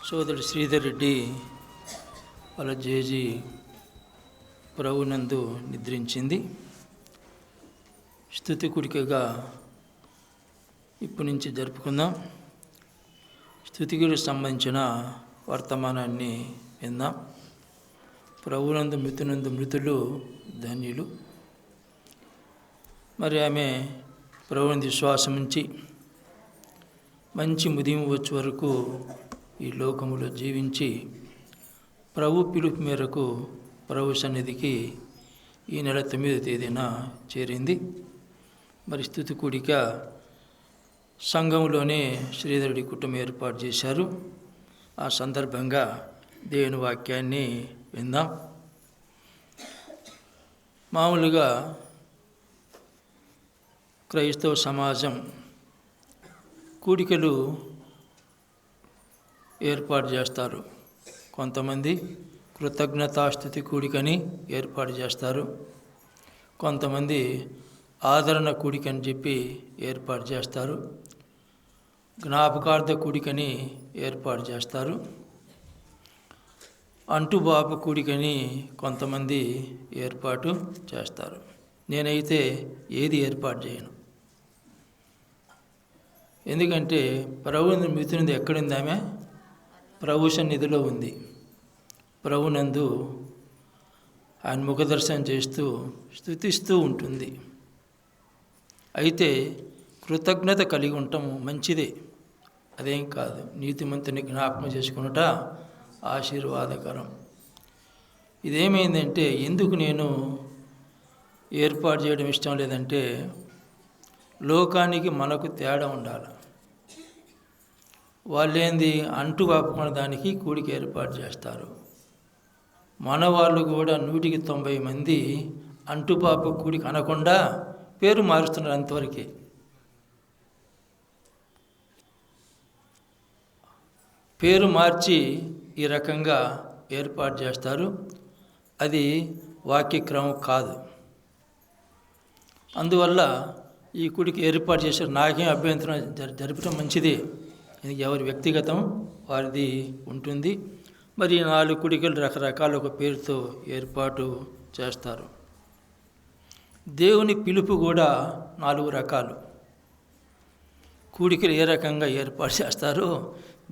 సోదరుడు శ్రీధర్ రెడ్డి వాళ్ళ జేజీ ప్రభునందు నిద్రించింది. స్తుతి కూడికగా ఇప్పటి నుంచి జరుపుకుందాం. స్తుతికి సంబంధించిన వర్తమానాన్ని విందాం. ప్రభునందు మృతులు ధన్యులు. మరి ఆమె ప్రభునందు విశ్వాసం ఉంచి మంచి ముదిమి వచ్చే వరకు ఈ లోకములో జీవించి ప్రభు పిలుపు మేరకు ప్రభు సన్నిధికి ఈ నెల 9వ తేదీన చేరింది. మరి స్తుతి కూడిక సంఘంలోనే శ్రీధరుడి కుటుంబం ఏర్పాటు చేశారు. ఆ సందర్భంగా దేవుని వాక్యాన్ని విందాం. మామూలుగా క్రైస్తవ సమాజం కూడికలు ఏర్పాటు చేస్తారు. కొంతమంది కృతజ్ఞతాస్తుతి కూడికని ఏర్పాటు చేస్తారు. కొంతమంది ఆదరణ కూడికని చెప్పి ఏర్పాటు చేస్తారు. జ్ఞాపకార్థ కూడికని ఏర్పాటు చేస్తారు. అంటుబాపు కూడికని కొంతమంది ఏర్పాటు చేస్తారు. నేనైతే ఏది ఏర్పాటు చేయను. ఎందుకంటే ప్రభు మృతునిది ఎక్కడుంది? ఆమె ప్రభు సన్నిధిలో ఉంది. ప్రభునందు ఆయన ముఖదర్శనం చేస్తూ స్తుతిస్తూ ఉంటుంది. అయితే కృతజ్ఞత కలిగి ఉండటం మంచిదే, అదేం కాదు. నీతిమంతుని జ్ఞాపకం చేసుకున్నట ఆశీర్వాదకరం. ఇదేమైందంటే ఎందుకు నేను ఏర్పాటు చేయడం ఇష్టం లేదంటే లోకానికి మనకు తేడా ఉండాలి. వాళ్ళేంది అంటు వాపుకున్న దానికి కూడిక ఏర్పాటు చేస్తారు. మన వాళ్ళు కూడా 190 మంది అంటుపాప కూడిక అనకుండా పేరు మారుస్తున్నారు. అంతవరకే. పేరు మార్చి ఈ రకంగా ఏర్పాటు చేస్తారు. అది వాక్యక్రమం కాదు. అందువల్ల ఈ కూడికి ఏర్పాటు చేశారు. నాకేం అభ్యంతరం, జరపడం మంచిదే. ఎవరి వ్యక్తిగతం వారిది ఉంటుంది. మరి 4 కూడికలు రకరకాల ఒక పేరుతో ఏర్పాటు చేస్తారు. దేవుని పిలుపు కూడా 4 రకాలు. కూడికలు ఏ రకంగా ఏర్పాటు చేస్తారో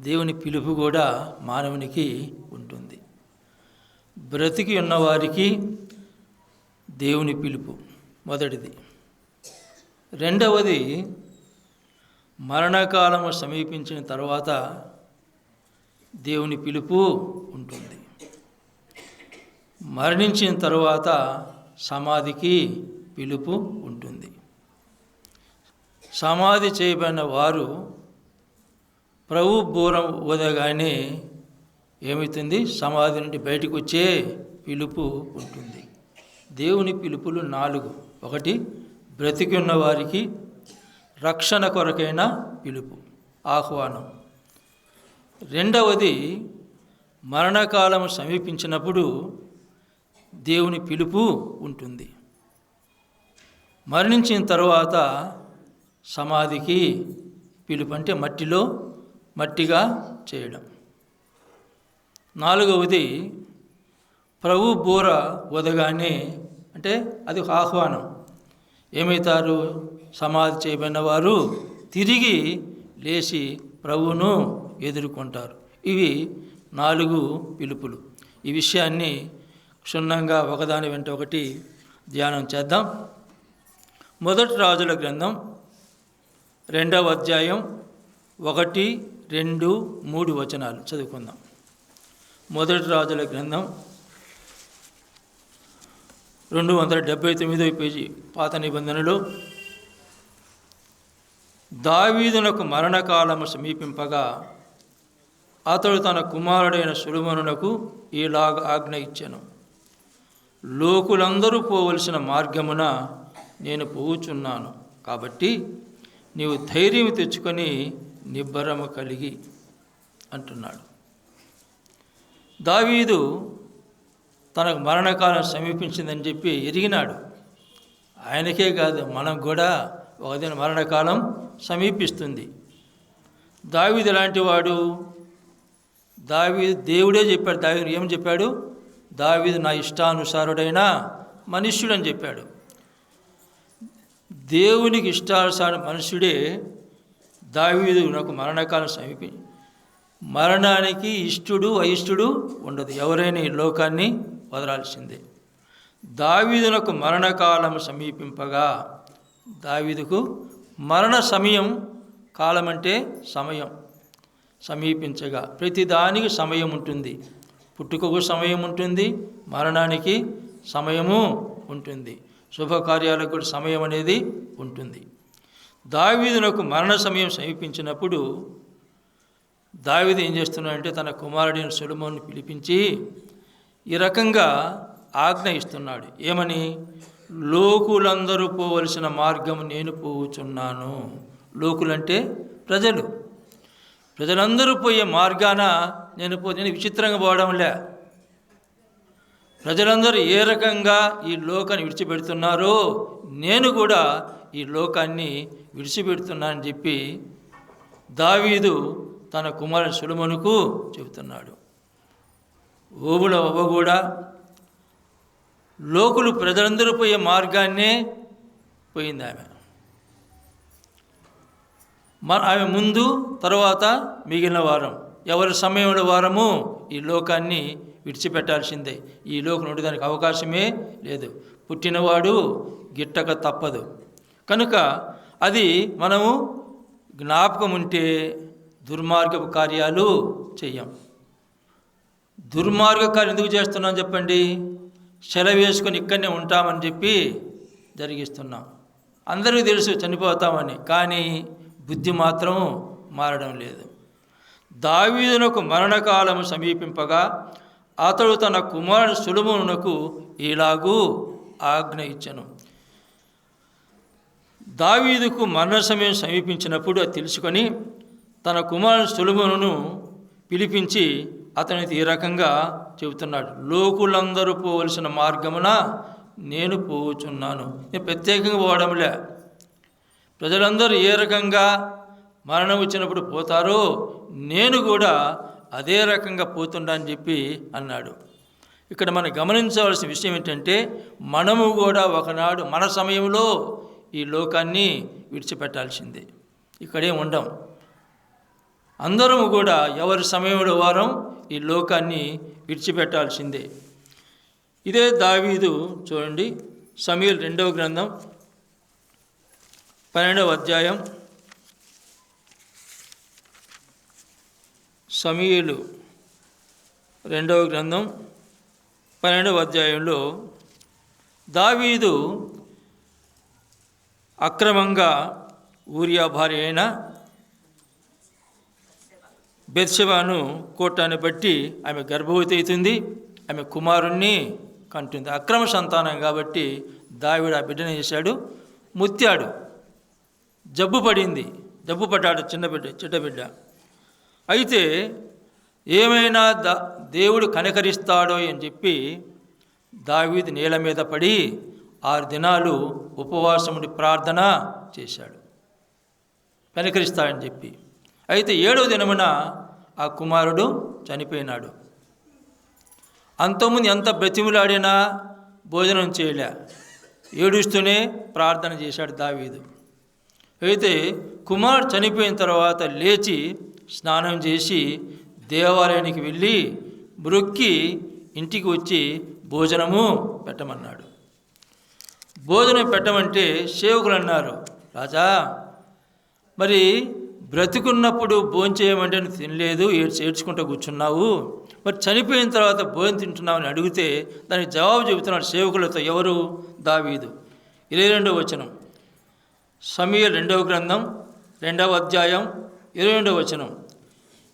దేవుని పిలుపు కూడా మానవునికి ఉంటుంది. బ్రతికి ఉన్నవారికి దేవుని పిలుపు మొదటిది. రెండవది మరణకాలము సమీపించిన తర్వాత దేవుని పిలుపు ఉంటుంది. మరణించిన తర్వాత సమాధికి పిలుపు ఉంటుంది. సమాధి చేయబడిన వారు ప్రభు బూరం ఊదగానే ఏమవుతుంది? సమాధి నుండి బయటకు వచ్చే పిలుపు ఉంటుంది. దేవుని పిలుపులు 4. ఒకటి బ్రతికి ఉన్న వారికి రక్షణ కొరకైన పిలుపు, ఆహ్వానం. రెండవది మరణకాలం సమీపించినప్పుడు దేవుని పిలుపు ఉంటుంది. మరణించిన తర్వాత సమాధికి పిలుపు, అంటే మట్టిగా చేయడం. 4వది ప్రభు బూర ఊదగానే, అంటే అది ఒక ఆహ్వానం. ఏమవుతారు? సమాధి చేయబడిన వారు తిరిగి లేచి ప్రభువును ఎదుర్కొంటారు. ఇవి 4 పిలుపులు. ఈ విషయాన్ని క్షుణ్ణంగా ఒకదాని వెంట ఒకటి ధ్యానం చేద్దాం. మొదటి రాజుల గ్రంథం 2వ అధ్యాయం 1, 2, 3 వచనాలు చదువుకుందాం. మొదటి రాజుల గ్రంథం 279వ పేజీ, పాత నిబంధనలో. దావీదునకు మరణకాలము సమీపింపగా అతడు తన కుమారుడైన సొలొమోనునకు ఈలాగ ఆజ్ఞ ఇచ్చెను. లోకులందరూ పోవలసిన మార్గమున నేను పోవుచున్నాను. కాబట్టి నీవు ధైర్యం తెచ్చుకొని నిబ్బరము కలిగి అంటున్నాడు. దావీదు తనకు మరణకాలం సమీపించిందని చెప్పి ఎరిగినాడు. ఆయనకే కాదు, మనం కూడా ఒకదిన మరణకాలం సమీపిస్తుంది. దావీదు లాంటి వాడు దేవుడే చెప్పాడు. దావీదు ఏమని చెప్పాడు? దావీదు నా ఇష్టానుసారుడైన మనుష్యుడు అని చెప్పాడు. దేవునికి ఇష్టానుసార మనుష్యుడే దావీదు నాకు మరణకాలం సమీపించి, మరణానికి ఇష్టుడు అయిష్టుడు ఉండదు, ఎవరైనా ఈ లోకాన్ని వదలాల్సిందే. దావీదునకు మరణకాలం సమీపింపగా, దావీదుకు మరణ సమయం, కాలం అంటే సమయం, సమీపించగా ప్రతిదానికి సమయం ఉంటుంది. పుట్టుకకు సమయం ఉంటుంది, మరణానికి సమయము ఉంటుంది, శుభకార్యాలకు కూడా సమయం అనేది ఉంటుంది. దావీదునకు మరణ సమయం సమీపించినప్పుడు దావీదు ఏం చేస్తున్నాడంటే తన కుమారుడైన సొలొమోనును పిలిపించి ఈ రకంగా ఆజ్ఞ ఇస్తున్నాడు. ఏమని? లోకులందరూ పోవలసిన మార్గం నేను పోవుచున్నాను. లోకులంటే ప్రజలు. ప్రజలందరూ పోయే మార్గాన నేను విచిత్రంగా పోవడంలే. ప్రజలందరూ ఏ రకంగా ఈ లోకాన్ని విడిచిపెడుతున్నారో నేను కూడా ఈ లోకాన్ని విడిచిపెడుతున్నానని చెప్పి దావీదు తన కుమారుడు సొలొమోనుకు చెబుతున్నాడు. ఓబుల అవ్వ కూడా లోకులు ప్రజలందరూ పోయే మార్గాన్నే పోయింది. ఆమె ముందు తర్వాత మిగిలిన వారం, ఎవరి సమయంలో వారము ఈ లోకాన్ని విడిచిపెట్టాల్సిందే. ఈ లోకం ఉండడానికి అవకాశమే లేదు. పుట్టినవాడు గిట్టక తప్పదు. కనుక అది మనము జ్ఞాపకం ఉంటే దుర్మార్గపు కార్యాలు చెయ్యం. దుర్మార్గ కార్యం ఎందుకు చేస్తున్నాం చెప్పండి? సెలవు వేసుకొని ఇక్కడనే ఉంటామని చెప్పి జరిగిస్తున్నాం. అందరికీ తెలుసు చనిపోతామని, కానీ బుద్ధి మాత్రం మారడం లేదు. దావీదునకు మరణకాలము సమీపింపగా అతడు తన కుమారుడు సొలొమోనునకు ఇలాగూ ఆజ్ఞ ఇచ్చెను. దావీదుకు మరణ సమయం సమీపించినప్పుడు అది తెలుసుకొని తన కుమారుడు సొలొమోనును పిలిపించి అతనికి ఈ రకంగా చెబుతున్నాడు. లోకులందరూ పోవలసిన మార్గమున నేను పోవుచున్నాను. నేను ప్రత్యేకంగా పోవడంలే. ప్రజలందరూ ఏ రకంగా మరణం వచ్చినప్పుడు పోతారో నేను కూడా అదే రకంగా పోతుండా అని చెప్పి అన్నాడు. ఇక్కడ మనం గమనించవలసిన విషయం ఏంటంటే మనము కూడా ఒకనాడు మన సమయంలో ఈ లోకాన్ని విడిచిపెట్టాల్సిందే. ఇక్కడేం ఉండం. అందరం కూడా ఎవరి సమయంలో వారం ఈ లోకాన్ని విడిచిపెట్టాల్సిందే. ఇదే దావీదు చూడండి, సమూయేలు 2వ గ్రంథం 12వ అధ్యాయం, సమూయేలు 2వ గ్రంథం 12వ అధ్యాయంలో దావీదు అక్రమంగా ఊరియా భార్య అయిన బెత్షెబాను కోటాన్ని బట్టి ఆమె గర్భవతి అవుతుంది, ఆమె కుమారుణ్ణి కంటుంది. అక్రమ సంతానం కాబట్టి దావీదు ఆ బిడ్డను చేశాడు, ముత్యాడు. జబ్బు పడ్డాడు, చిన్న బిడ్డ. అయితే ఏమైనా దేవుడు కనికరిస్తాడో అని చెప్పి దావీదు నేల మీద పడి 6 దినాలు ఉపవాసముడి ప్రార్థన చేశాడు, కనికరిస్తాడని చెప్పి. అయితే 7వ దినమున ఆ కుమారుడు చనిపోయినాడు. అంతకుముందు ఎంత బ్రతిములాడినా భోజనం చేయలే, ఏడుస్తూనే ప్రార్థన చేశాడు దావీదు. అయితే కుమారుడు చనిపోయిన తర్వాత లేచి స్నానం చేసి దేవాలయానికి వెళ్ళి మ్రొక్కి ఇంటికి వచ్చి భోజనము పెట్టమన్నాడు. భోజనం పెట్టమంటే సేవకులు అన్నారు, రాజా మరి బ్రతికున్నప్పుడు భోంచేయమంటే తినలేదు, ఏడ్చుకుంటూ కూర్చున్నావు, మరి చనిపోయిన తర్వాత భోజనం తింటున్నావు అని అడిగితే దానికి జవాబు చెబుతున్నాడు సేవకులతో. ఎవరు? దావీదు. 22వ వచనం, సమూయేలు 2వ గ్రంథం 2వ అధ్యాయం 22వ వచనం.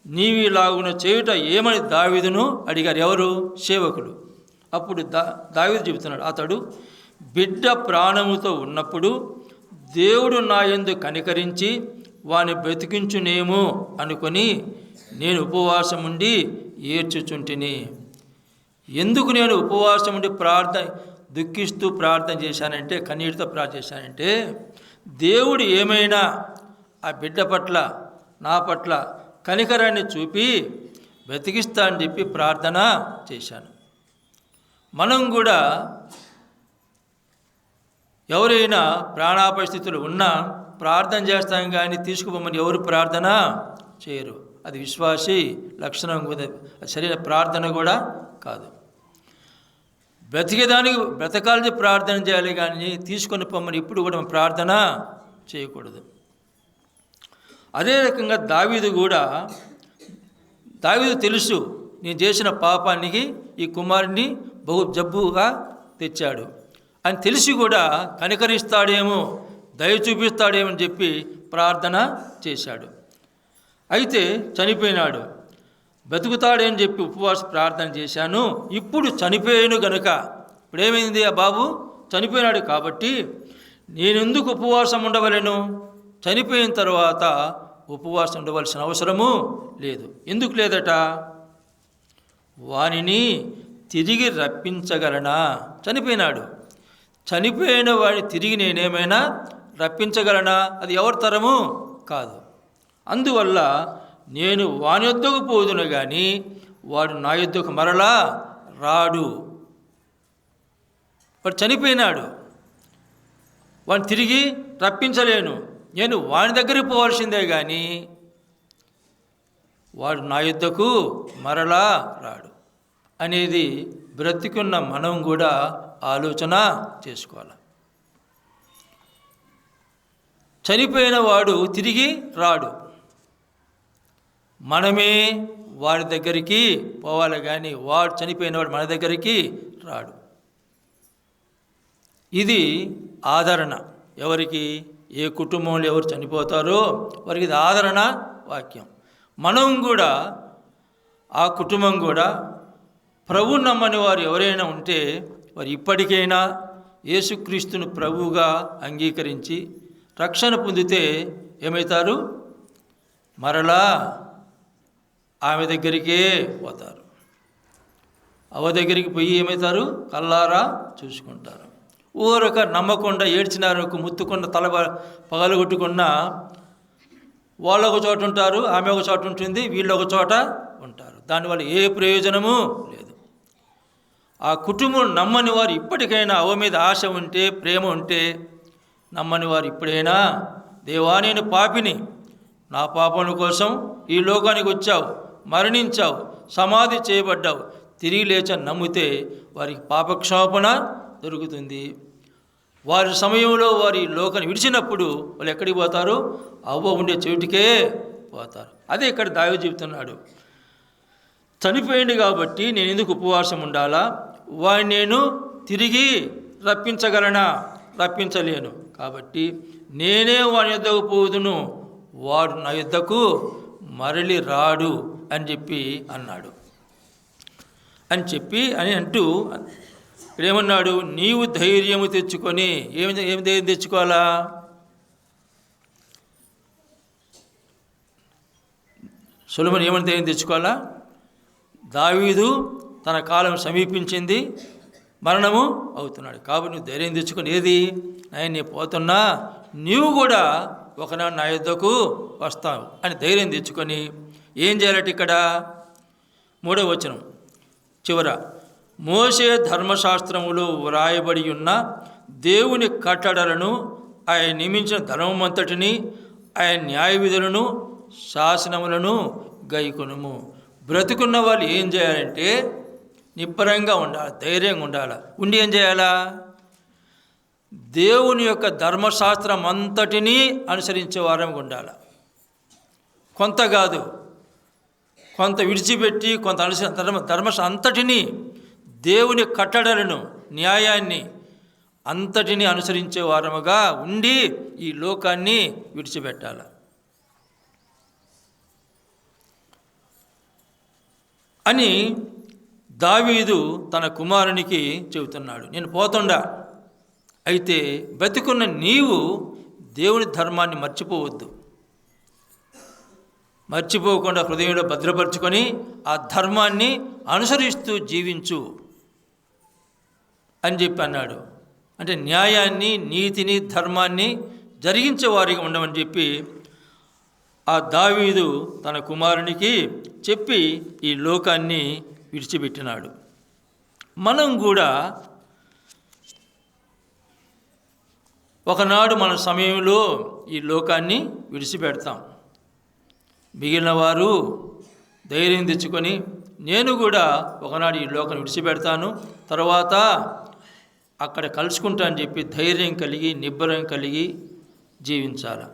నీవు ఇలాగున చేయుట ఏమని దావీదును అడిగారు. ఎవరు? సేవకులు. అప్పుడు దావీదు చెబుతున్నాడు, అతడు బిడ్డ ప్రాణముతో ఉన్నప్పుడు దేవుడు నా యందు కనికరించి వాని బ్రతికించునేమో అనుకొని నేను ఉపవాసం ఉండి ఏడ్చుచుంటిని. ఎందుకు నేను ఉపవాసం ఉండి దుఃఖిస్తూ ప్రార్థన చేశానంటే, కన్నీటితో ప్రార్థన చేశానంటే, దేవుడు ఏమైనా ఆ బిడ్డ పట్ల నా పట్ల కనికరాన్ని చూపి బ్రతికిస్తా అని చెప్పి ప్రార్థన చేశాను. మనం కూడా ఎవరైనా ప్రాణాపాయ స్థితులు ఉన్నా ప్రార్థన చేస్తాం, కానీ తీసుకుపోమని ఎవరు ప్రార్థన చేయరు. అది విశ్వాసి లక్షణం కూడా, సరైన ప్రార్థన కూడా కాదు. బ్రతికేదానికి బ్రతకాలని ప్రార్థన చేయాలి, కానీ తీసుకొని పొమ్మని ఇప్పుడు కూడా ప్రార్థన చేయకూడదు. అదే రకంగా దావీదు తెలుసు, నేను చేసిన పాపానికి ఈ కుమారుడిని బహు జబ్బుగా తెచ్చాడు అని తెలిసి కూడా కనికరిస్తాడేమో, దయ చూపిస్తాడేమో అని చెప్పి ప్రార్థన చేశాడు. అయితే చనిపోయినాడు, బ్రతుకుతాడని చెప్పి ఉపవాస ప్రార్థన చేశాను. ఇప్పుడు చనిపోయాను గనుక, ఇప్పుడేమైంది, ఆ బాబు చనిపోయినాడు కాబట్టి నేనెందుకు ఉపవాసం ఉండవలెను? చనిపోయిన తర్వాత ఉపవాసం ఉండవలసిన అవసరము లేదు. ఎందుకు లేదట? వానిని తిరిగి రప్పించగలనా? చనిపోయినాడు, చనిపోయిన వాడిని తిరిగి నేనేమైనా రప్పించగలనా? అది ఎవరి తరము కాదు. అందువల్ల నేను వాని యొద్దకు పోదును, కానీ వాడు నా యొద్దకు మరలా రాడు. వాడు చనిపోయినాడు, వాడిని తిరిగి రప్పించలేను. నేను వాని దగ్గరికి పోవాల్సిందే, కానీ వాడు నా యొద్దకు మరలా రాడు అనేది బ్రతికున్న మనం కూడా ఆలోచన చేసుకోవాలి. చనిపోయిన వాడు తిరిగి రాడు, మనమే వాడి దగ్గరికి పోవాలి, కానీ వాడు చనిపోయినవాడు మన దగ్గరికి రాడు. ఇది ఆదరణ. ఎవరికి, ఏ కుటుంబంలో ఎవరు చనిపోతారో వారికి ఇది ఆదరణ వాక్యం. మనం కూడా, ఆ కుటుంబం కూడా ప్రభు నమ్మని వారు ఎవరైనా ఉంటే వారు ఇప్పటికైనా యేసుక్రీస్తును ప్రభువుగా అంగీకరించి రక్షణ పొందితే ఏమవుతారు? మరలా ఆమె దగ్గరికే పోతారు. అవ దగ్గరికి పోయి ఏమవుతారు? కల్లారా చూసుకుంటారు. ఊరక నమ్మకుండా ఏడ్చినారు, ముత్తుకున్న తల పగలగొట్టుకున్న వాళ్ళు ఒక చోట ఉంటారు, ఆమె ఒక చోట ఉంటుంది, వీళ్ళు ఒక చోట ఉంటారు. దానివల్ల ఏ ప్రయోజనము లేదు. ఆ కుటుంబం నమ్మని వారు ఇప్పటికైనా అవ మీద ఆశ ఉంటే, ప్రేమ ఉంటే, నమ్మని వారు ఇప్పుడైనా, దేవా నేను పాపిని, నా పాపం కోసం ఈ లోకానికి వచ్చావు, మరణించావు, సమాధి చేయబడ్డావు, తిరిగి లేచని నమ్మితే వారికి పాపక్షమాపణ దొరుకుతుంది. వారి సమయంలో వారి లోకాన్ని విడిచినప్పుడు వాళ్ళు ఎక్కడికి పోతారు? అవ్వ ఉండే చోటికే పోతారు. అదే ఇక్కడ దావీదు చెబుతున్నాడు, చనిపోయింది కాబట్టి నేను ఎందుకు ఉపవాసం ఉండాలా? వాడిని నేను తిరిగి రప్పించగలనా? రప్పించలేను. కాబట్టి నేనే వాని యొద్దకు పోదును, వాడు నా యొద్దకు మరలి రాడు అని చెప్పి అన్నాడు. అని అంటూ ఏమన్నాడు? నీవు ధైర్యము తెచ్చుకొని, ఏమి ధైర్యం తెచ్చుకోవాలా? సొలొమోను ఏమని ధైర్యం తెచ్చుకోవాలా? దావీదు తన కాలం సమీపించింది, మరణము అవుతున్నాడు కాబట్టి నువ్వు ధైర్యం తెచ్చుకొని, ఏది నేను పోతున్నా, నీవు కూడా ఒకనాడు నా యొద్దకు వస్తావు అని ధైర్యం తెచ్చుకొని ఏం చేయాలట? ఇక్కడ 3వ వచనం చివర, మోషే ధర్మశాస్త్రములో వ్రాయబడి ఉన్న దేవుని కట్టడలను, ఆయన నియమించిన ధర్మమంతటిని, ఆయన న్యాయ విధులను, శాసనములను గైకొనుము. బ్రతుకున్న వాళ్ళు ఏం చేయాలంటే నిబ్బరంగా ఉండాలి, ధైర్యంగా ఉండాలి. ఉండి ఏం చేయాలా? దేవుని యొక్క ధర్మశాస్త్రం అంతటినీ అనుసరించే వారంగా ఉండాలి. కొంత కాదు, కొంత విడిచిపెట్టి కొంత ధర్మశాస్త్రం అంతటినీ, దేవుని కట్టడలను, న్యాయాన్ని అంతటినీ అనుసరించే వారముగా ఉండి ఈ లోకాన్ని విడిచిపెట్టాలి అని దావీదు తన కుమారునికి చెబుతున్నాడు. నేను పోతుండా, అయితే బ్రతికున్న నీవు దేవుని ధర్మాన్ని మర్చిపోవద్దు, మర్చిపోకుండా హృదయంలో భద్రపరుచుకొని ఆ ధర్మాన్ని అనుసరిస్తూ జీవించు అని చెప్పి అన్నాడు. అంటే న్యాయాన్ని, నీతిని, ధర్మాన్ని జరిగించే వారిగా ఉండమని చెప్పి ఆ దావీదు తన కుమారునికి చెప్పి ఈ లోకాన్ని విడిచిపెట్టినాడు. మనం కూడా ఒకనాడు మన సమయంలో ఈ లోకాన్ని విడిచిపెడతాం. మిగిలిన వారు ధైర్యం తెచ్చుకొని నేను కూడా ఒకనాడు ఈ లోకాన్ని విడిచిపెడతాను, తర్వాత అక్కడ కలుసుకుంటానని చెప్పి ధైర్యం కలిగి నిబ్బరం కలిగి జీవించాలి.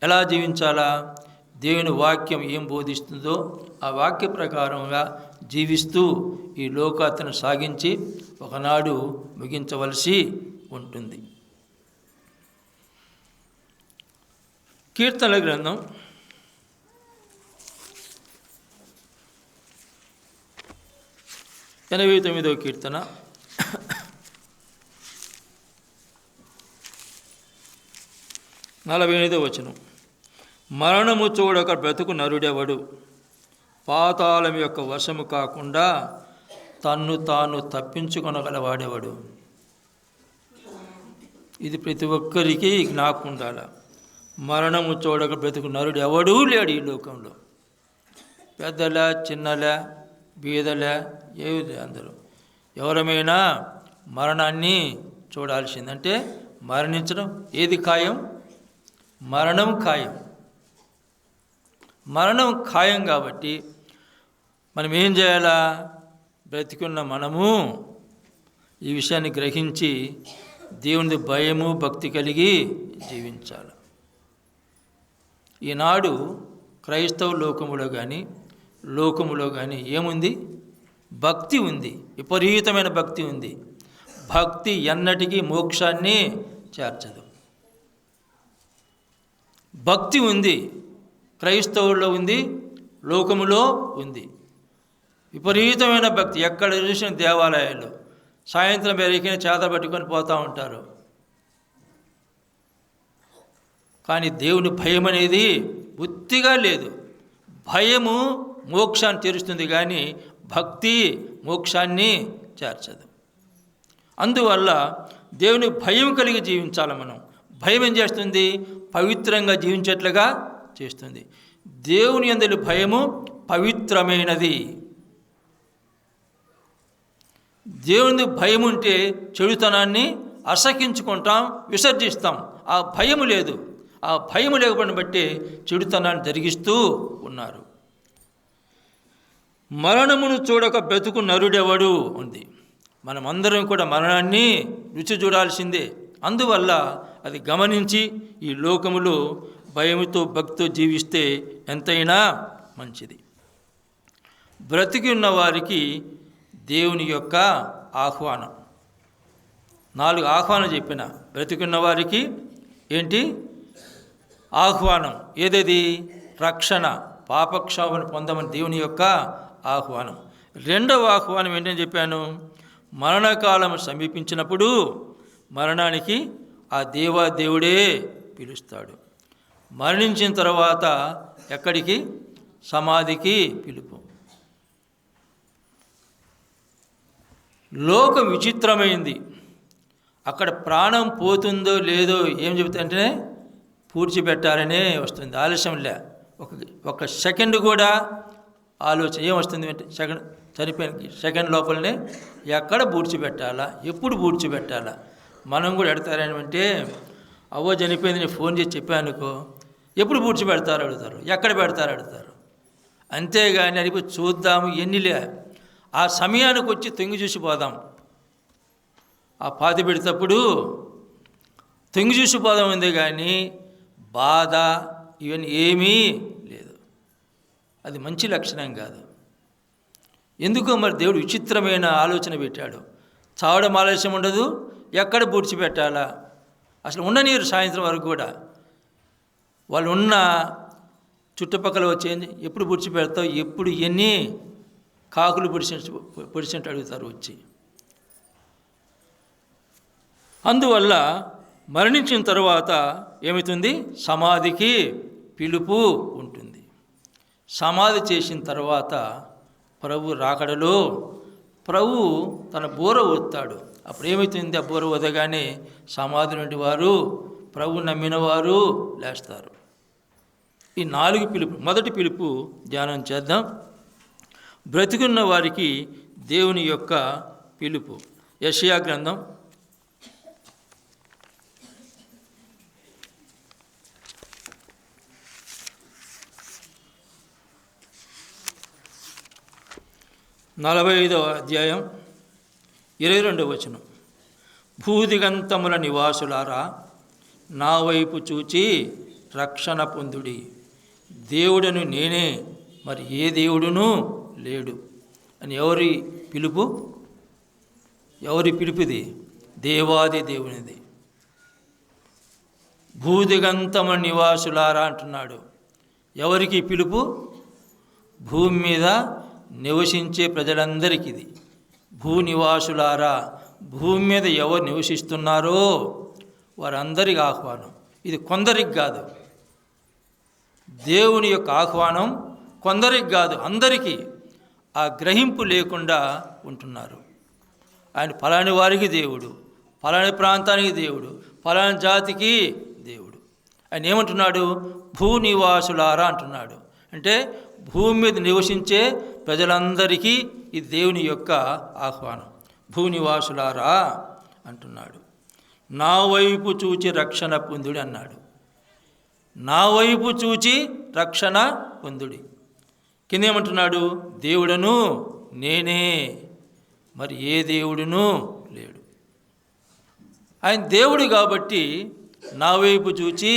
ఎలా జీవించాలా? దేవుని వాక్యం ఏం బోధిస్తుందో ఆ వాక్య ప్రకారంగా జీవిస్తూ ఈ లోకాన్ని సాగించి ఒకనాడు ముగించవలసి ఉంటుంది. కీర్తనల గ్రంథం 89వ కీర్తన 45వ వచనం. మరణము చూడక బ్రతుకు నరుడెవడు, పాతాళం యొక్క వశము కాకుండా తన్ను తాను తప్పించుకొనగలవాడెవడు. ఇది ప్రతి ఒక్కరికి జ్ఞాపకం ఉండాలి. మరణము చూడక బ్రతుకు నరుడు ఎవడూ లేడు ఈ లోకంలో. పెద్దల చిన్నల బీదల ఏది అందరూ ఎవరమైనా మరణాన్ని చూడాల్సిందంటే మరణించడం ఏది ఖాయం? మరణం ఖాయం. మరణం ఖాయం కాబట్టి మనం ఏం చేయాలా? బ్రతికున్న మనము ఈ విషయాన్ని గ్రహించి దేవుని భయము భక్తి కలిగి జీవించాలి. ఈనాడు క్రైస్తవ లోకములో కానీ ఏముంది? భక్తి ఉంది, విపరీతమైన భక్తి ఉంది. భక్తి ఎన్నటికీ మోక్షాన్ని చేర్చదు. భక్తి ఉంది, క్రైస్తవుల్లో ఉంది, లోకములో ఉంది. విపరీతమైన భక్తి. ఎక్కడ చూసిన దేవాలయాలు సాయంత్రం పెరిగిన చేత పట్టుకొని పోతూ ఉంటారు. కానీ దేవుని భయం అనేది బుద్ధిగా లేదు. భయము మోక్షాన్ని తెరుస్తుంది కానీ భక్తి మోక్షాన్ని చేర్చదు. అందువల్ల దేవుని భయం కలిగి జీవించాలి మనం. భయం ఏం చేస్తుంది? పవిత్రంగా జీవించేట్లుగా చేస్తుంది. దేవుని యందు భయము పవిత్రమైనది. దేవుని భయం ఉంటే చెడుతనాన్ని అసహించుకుంటాం, విసర్జిస్తాం. ఆ భయము లేదు. ఆ భయము లేకపోవడం బట్టి చెడుతనాన్ని జరిగిస్తూ ఉన్నారు. మరణమును చూడక బ్రతుకు నరుడెవడు ఉంది. మనమందరం కూడా మరణాన్ని రుచి చూడాల్సిందే. అందువల్ల అది గమనించి ఈ లోకములో భయముతో భక్తితో జీవిస్తే ఎంతైనా మంచిది. బ్రతికి ఉన్న వారికి దేవుని యొక్క ఆహ్వానం. 4 ఆహ్వానం చెప్పిన. బ్రతికున్న వారికి ఏంటి ఆహ్వానం? ఏదేది? రక్షణ, పాపక్షాపణ పొందమని దేవుని యొక్క ఆహ్వానం. 2వ ఆహ్వానం ఏంటని చెప్పాను? మరణకాలం సమీపించినప్పుడు మరణానికి ఆ దేవుడే పిలుస్తాడు. మరణించిన తర్వాత ఎక్కడికి? సమాధికి పిలుపు. లోకం విచిత్రమైంది. అక్కడ ప్రాణం పోతుందో లేదో ఏం చెబుతాయంటే పూడ్చిపెట్టాలనే వస్తుంది. ఆలస్యంలే. ఒక సెకండ్ కూడా ఆలోచన ఏమొస్తుంది అంటే చనిపోయిన సెకండ్ లోపలనే ఎక్కడ పూడ్చిపెట్టాలా, ఎప్పుడు పూడ్చిపెట్టాలా. మనం కూడా ఎడతారంటే అవ్వ చనిపోయింది నేను ఫోన్ చేసి చెప్పానుకో, ఎప్పుడు పూడ్చిపెడతారు అడుగుతారు, ఎక్కడ పెడతారు అడుగుతారు. అంతేగాని అడిగి చూద్దాము ఎన్నిలే, ఆ సమయానికి వచ్చి తొంగి చూసిపోదాం. ఆ పాతి పెడేటప్పుడు తొంగి చూసిపోదాం ఉంది కానీ బాధ ఇవన్నీ ఏమీ లేదు. అది మంచి లక్షణం కాదు. ఎందుకో మరి దేవుడు విచిత్రమైన ఆలోచన పెట్టాడు. చావడం ఆలస్యం ఉండదు, ఎక్కడ పూడ్చిపెట్టాలా అసలు ఉండనీరు. సాయంత్రం వరకు కూడా వాళ్ళు ఉన్న చుట్టుపక్కల వచ్చి ఎప్పుడు పూడ్చిపెడతావు, ఎప్పుడు ఎన్ని కాకులు పొడిచినట్టు అడుగుతారు వచ్చి. అందువల్ల మరణించిన తర్వాత ఏమవుతుంది? సమాధికి పిలుపు ఉంటుంది. సమాధి చేసిన తర్వాత ప్రభు రాకడలో ప్రభు తన బోర ఊదుతాడు. అప్పుడు ఏమవుతుంది? ఆ బోర ఊదగానే సమాధి నుండి వారు ప్రభు నమ్మిన వారు లేస్తారు. ఈ 4 పిలుపు. మొదటి పిలుపు ధ్యానం చేద్దాం. బ్రతికున్న వారికి దేవుని యొక్క పిలుపు. యెషయా గ్రంథం 45వ అధ్యాయం 22వ వచనం. భూదిగంతముల నివాసులారా, నా వైపు చూచి రక్షణ పొందుడి. దేవుడను నేనే, మరి ఏ దేవుడునూ లేడు అని ఎవరి పిలుపు? ఎవరి పిలుపుది? దేవాది దేవునిది. భూదిగంతముల నివాసులారా అంటున్నాడు. ఎవరికి పిలుపు? భూమి మీద నివసించే ప్రజలందరికీ ఇది. భూనివాసులారా, భూమి మీద ఎవరు నివసిస్తున్నారో వారందరికి ఆహ్వానం. ఇది కొందరికి కాదు. దేవుని యొక్క ఆహ్వానం కొందరికి కాదు, అందరికీ. ఆ గ్రహింపు లేకుండా ఉంటున్నారు. ఆయన ఫలాని వారికి దేవుడు, ఫలాని ప్రాంతానికి దేవుడు, ఫలాని జాతికి దేవుడు. ఆయన ఏమంటున్నాడు? భూనివాసులారా అంటున్నాడు. అంటే భూమి మీద నివసించే ప్రజలందరికీ ఈ దేవుని యొక్క ఆహ్వానం. భూనివాసులారా అంటున్నాడు. నా వైపు చూచి రక్షణ పొందుడి అన్నాడు. నా వైపు చూచి రక్షణ పొందుడి. కిందేమంటున్నాడు? దేవుడను నేనే, మరి ఏ దేవుడునూ లేడు. ఆయన దేవుడు కాబట్టి నా వైపు చూచి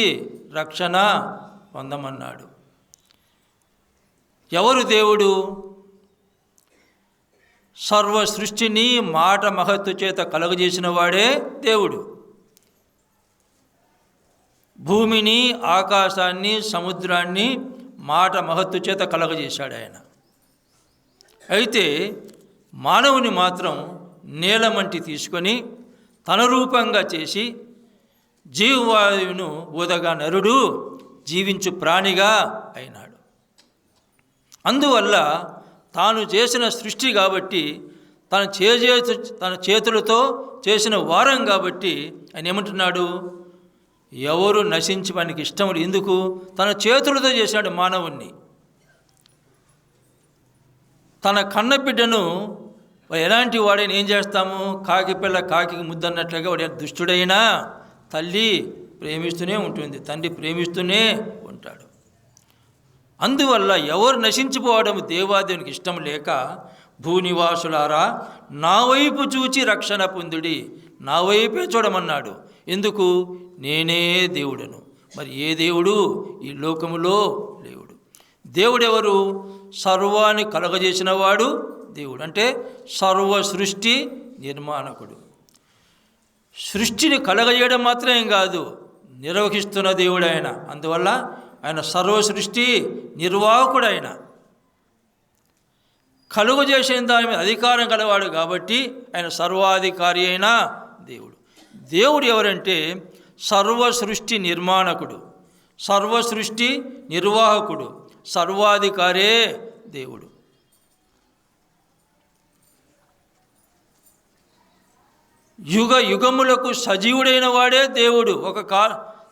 రక్షణ పొందమన్నాడు. ఎవరు దేవుడు? సర్వ సృష్టిని మాట మహత్తు చేత కలుగజేసిన వాడే దేవుడు. భూమిని, ఆకాశాన్ని, సముద్రాన్ని మాట మహత్తు చేత కలుగజేశాడు ఆయన. అయితే మానవుని మాత్రం నేలమంటి తీసుకొని తన రూపంగా చేసి జీవవాయువును ఊదగా నరుడు జీవించు ప్రాణిగా అయినాడు. అందువల్ల తాను చేసిన సృష్టి కాబట్టి, తన చేతులతో చేసిన వారం కాబట్టి ఆయన ఏమంటున్నాడు? ఎవరు నశించి మనకి ఇష్టం లేదు. ఎందుకు? తన చేతులతో చేశాడు మానవుణ్ణి. తన కన్న బిడ్డను ఎలాంటి వాడైనా ఏం చేస్తాము? కాకి పిల్ల కాకి ముద్దన్నట్లుగా వాడు దుష్టుడైనా తల్లి ప్రేమిస్తూనే ఉంటుంది, తండ్రి ప్రేమిస్తూనే ఉంటాడు. అందువల్ల ఎవరు నశించిపోవడం దేవాదేవునికి ఇష్టం లేక, భూనివాసులారా నా వైపు చూచి రక్షణ పొందుడి, నా వైపే చూడమన్నాడు. ఎందుకు? నేనే దేవుడను, మరి ఏ దేవుడు ఈ లోకములో లేవుడు. దేవుడెవరు? సర్వాన్ని కలగజేసిన వాడు దేవుడు. అంటే సర్వ సృష్టి నిర్మాణకుడు. సృష్టిని కలగజేయడం మాత్రమే కాదు, నిర్వహిస్తున్న దేవుడు ఆయన. అందువల్ల ఆయన సర్వ సృష్టి నిర్వాహకుడు. ఆయన కలుగు చేసిన దాని మీద అధికారం కలవాడు కాబట్టి ఆయన సర్వాధికారి అయిన దేవుడు. దేవుడు ఎవరంటే సర్వ సృష్టి నిర్మాణకుడు, సర్వ సృష్టి నిర్వాహకుడు, సర్వాధికారే దేవుడు. యుగ యుగములకు సజీవుడైన వాడే దేవుడు.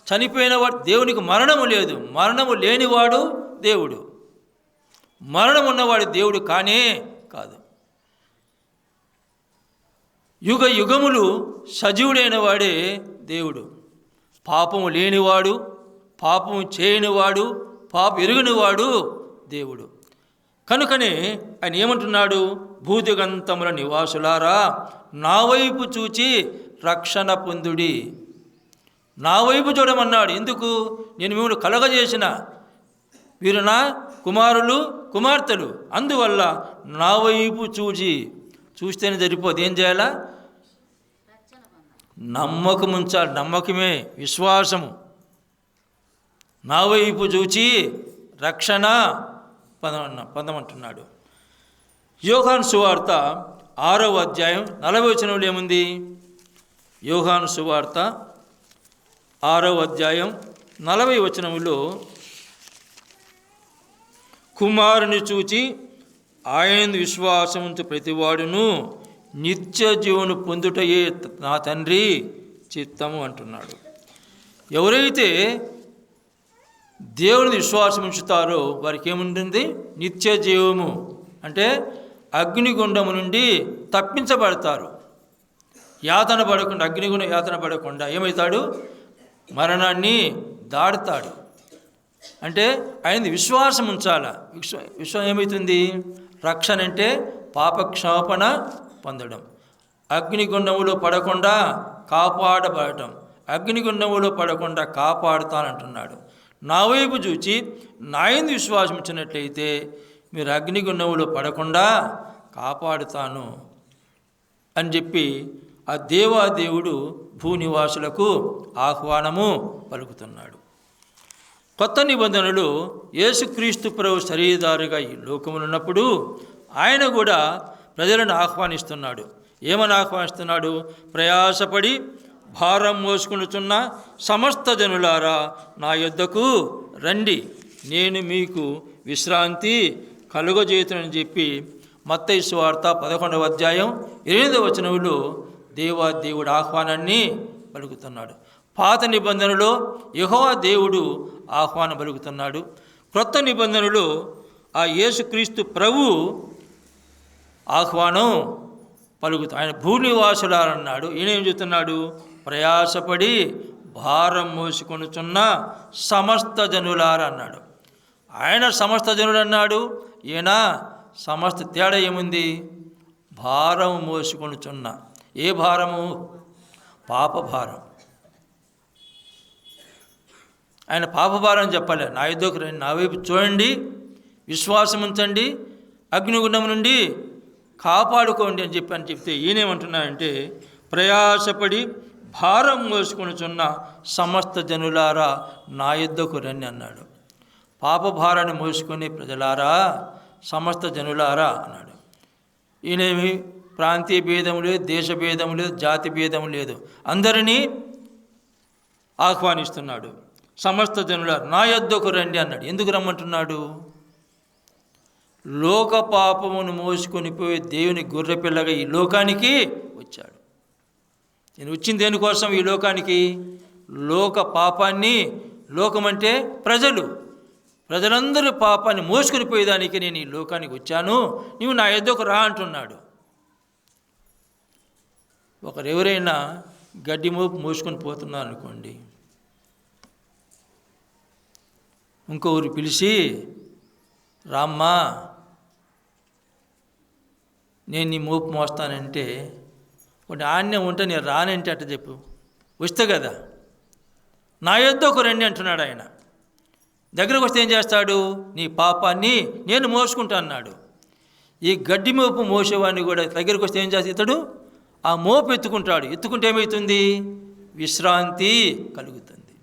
చనిపోయిన వాడు. దేవునికి మరణము లేదు, మరణము లేనివాడు దేవుడు. మరణం ఉన్నవాడు దేవుడు కానే కాదు. యుగ యుగములు సజీవుడైన వాడే దేవుడు. పాపము లేనివాడు, పాపము చేయనివాడు, పాప ఎరుగనివాడు దేవుడు. కనుకనే ఆయన ఏమంటున్నాడు? భూదిగంతముల నివాసులారా నా వైపు చూచి రక్షణ పొందుడి. నా వైపు చూడమన్నాడు. ఎందుకు? నేను మిమ్మల్ని కలగజేసిన, వీరు నా కుమారులు కుమార్తెలు. అందువల్ల నా వైపు చూస్తేనే సరిపోదు. ఏం చేయాలా? నమ్మకం ఉంచాలి. నమ్మకమే విశ్వాసము. నా వైపు చూచి రక్షణ పొందమంటున్నాడు. యోహాను సువార్త 6వ అధ్యాయం 40వ వచనంలో ఏముంది? యోహాను సువార్త 6వ అధ్యాయం 40వ వచనంలో, కుమారుని చూచి ఆయన విశ్వాసముంచు ప్రతివాడును నిత్య జీవను పొందుటయే నా తండ్రి చిత్తము అంటున్నాడు. ఎవరైతే దేవుని విశ్వాసం ఉంచుతారో వారికి ఏముంటుంది? నిత్య జీవము. అంటే అగ్నిగుండము నుండి తప్పించబడతారు. యాతన పడకుండా, అగ్నిగుండ యాతన పడకుండా ఏమవుతాడు? మరణాన్ని దాడుతాడు. అంటే ఆయన విశ్వాసం ఉంచాలా. విశ్వాసం ఏమవుతుంది? రక్షణ అంటే పాపక్షమాపణ పొందడం, అగ్నిగుండములో పడకుండా కాపాడబడటం. అగ్నిగుండములో పడకుండా కాపాడుతానంటున్నాడు. నా వైపు చూచి నా యందు విశ్వాసం ఉంచినట్లయితే మీరు అగ్నిగుండములో పడకుండా కాపాడుతాను అని చెప్పి ఆ దేవాదేవుడు భూనివాసులకు ఆహ్వానము పలుకుతున్నాడు. కొత్త నిబంధనలు యేసుక్రీస్తు ప్రభు శరీరధారిగా ఈ లోకములో ఉన్నప్పుడు ఆయన కూడా ప్రజలను ఆహ్వానిస్తున్నాడు. ఏమని ఆహ్వానిస్తున్నాడు? ప్రయాసపడి భారం మోసుకొనుచున్న సమస్త జనులారా నా యొద్దకు రండి, నేను మీకు విశ్రాంతి కలుగజేతునని చెప్పి మత్తయి సువార్త 11వ అధ్యాయం 8వ వచనంలో దేవాదేవుడు ఆహ్వానాన్ని పలుకుతున్నాడు. పాత నిబంధనలో యెహోవా దేవుడు ఆహ్వానం పలుకుతున్నాడు. క్రొత్త నిబంధనలో ఆ యేసుక్రీస్తు ప్రభు ఆహ్వానం పలుకుతాడు. ఆయన భూనివాసులారన్నాడు. ఈయన ఏం చెప్తున్నాడు? ప్రయాసపడి భారం మోసుకొనుచున్న సమస్త జనులారా అన్నాడు. ఆయన సమస్త జనులు అన్నాడు, ఈయన సమస్త. తేడా ఏముంది? భారం మోసుకొనుచున్న. ఏ భారము? పాప భారం. ఆయన పాపభారం చెప్పలే. నా యుద్ధకు రండి, నా వైపు చూడండి, విశ్వాసం ఉంచండి, అగ్నిగుండం నుండి కాపాడుకోండి అని చెప్తే ఈయనేమంటున్నాడంటే ప్రయాసపడి భారం మోసుకొనుచున్న సమస్త జనులారా నా యుద్ధకు రండి అన్నాడు. పాపభారాన్ని మోసుకునే ప్రజలారా, సమస్త జనులారా అన్నాడు. ఈయనేమి ప్రాంతీయ భేదం లేదు, దేశ భేదం లేదు, జాతి భేదం లేదు, అందరినీ ఆహ్వానిస్తున్నాడు. సమస్త జనులారా నా యొద్దకు రండి అన్నాడు. ఎందుకు రమ్మంటున్నాడు? లోక పాపమును మోసుకొని పోయి దేవుని గొర్రెపిల్లగా ఈ లోకానికి వచ్చాడు. నేను వచ్చింది దేనికోసం? ఈ లోకానికి. లోక పాపాన్ని, లోకమంటే ప్రజలు, ప్రజలందరూ పాపాన్ని మోసుకొని పోయేదానికి నేను ఈ లోకానికి వచ్చాను, నువ్వు నా యొద్దకు రా అంటున్నాడు. ఒకరెవరైనా గడ్డి మోపు మోసుకొని పోతున్నారు అనుకోండి, ఇంకొకరు పిలిచి రామ్మా నేను నీ మోపు మోస్తానంటే ఒకటి ఆన్యం ఉంటే నేను రానంటే అట్ట చెప్పు, వస్తే కదా. నా యొద్దకు రండి అంటున్నాడు ఆయన. దగ్గరకు వస్తే ఏం చేస్తాడు? నీ పాపాన్ని నేను మోసుకుంటా అన్నాడు. ఈ గడ్డి మోపు మోసేవాడిని కూడా దగ్గరకు వస్తే ఏం చేస్తాడు? ఇతడు ఆ మోపు ఎత్తుకుంటాడు. ఎత్తుకుంటే ఏమవుతుంది? విశ్రాంతి కలుగుతుంది.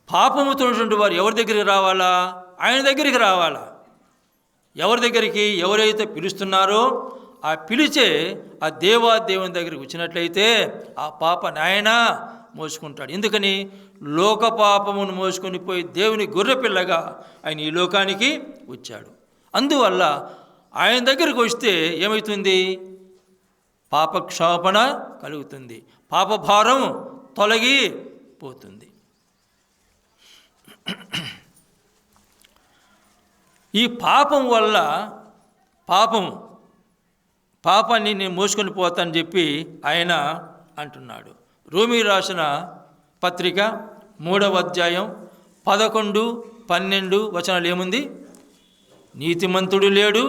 పాపముతో ఉన్నటువంటి వారు ఎవరి దగ్గరికి రావాలా? ఆయన దగ్గరికి రావాలా. ఎవరి దగ్గరికి? ఎవరైతే పిలుస్తున్నారో ఆ పిలిచే ఆ దేవుని దగ్గరికి వచ్చినట్లయితే ఆ పాపని ఆయన మోసుకుంటాడు. ఎందుకని? లోక పాపమును మోసుకొని పోయి దేవుని గొర్రెపిల్లగా ఆయన ఈ లోకానికి వచ్చాడు. అందువల్ల ఆయన దగ్గరికి వస్తే ఏమవుతుంది? పాపక్షమాపణ కలుగుతుంది, పాపభారం తొలగిపోతుంది. ఈ పాపం వల్ల పాపాన్ని నేను మోసుకొని పోతానని చెప్పి ఆయన అంటున్నాడు. రోమీ రాసిన పత్రిక 3వ అధ్యాయం 11, 12 వచనాలు ఏముంది? నీతిమంతుడు లేడు,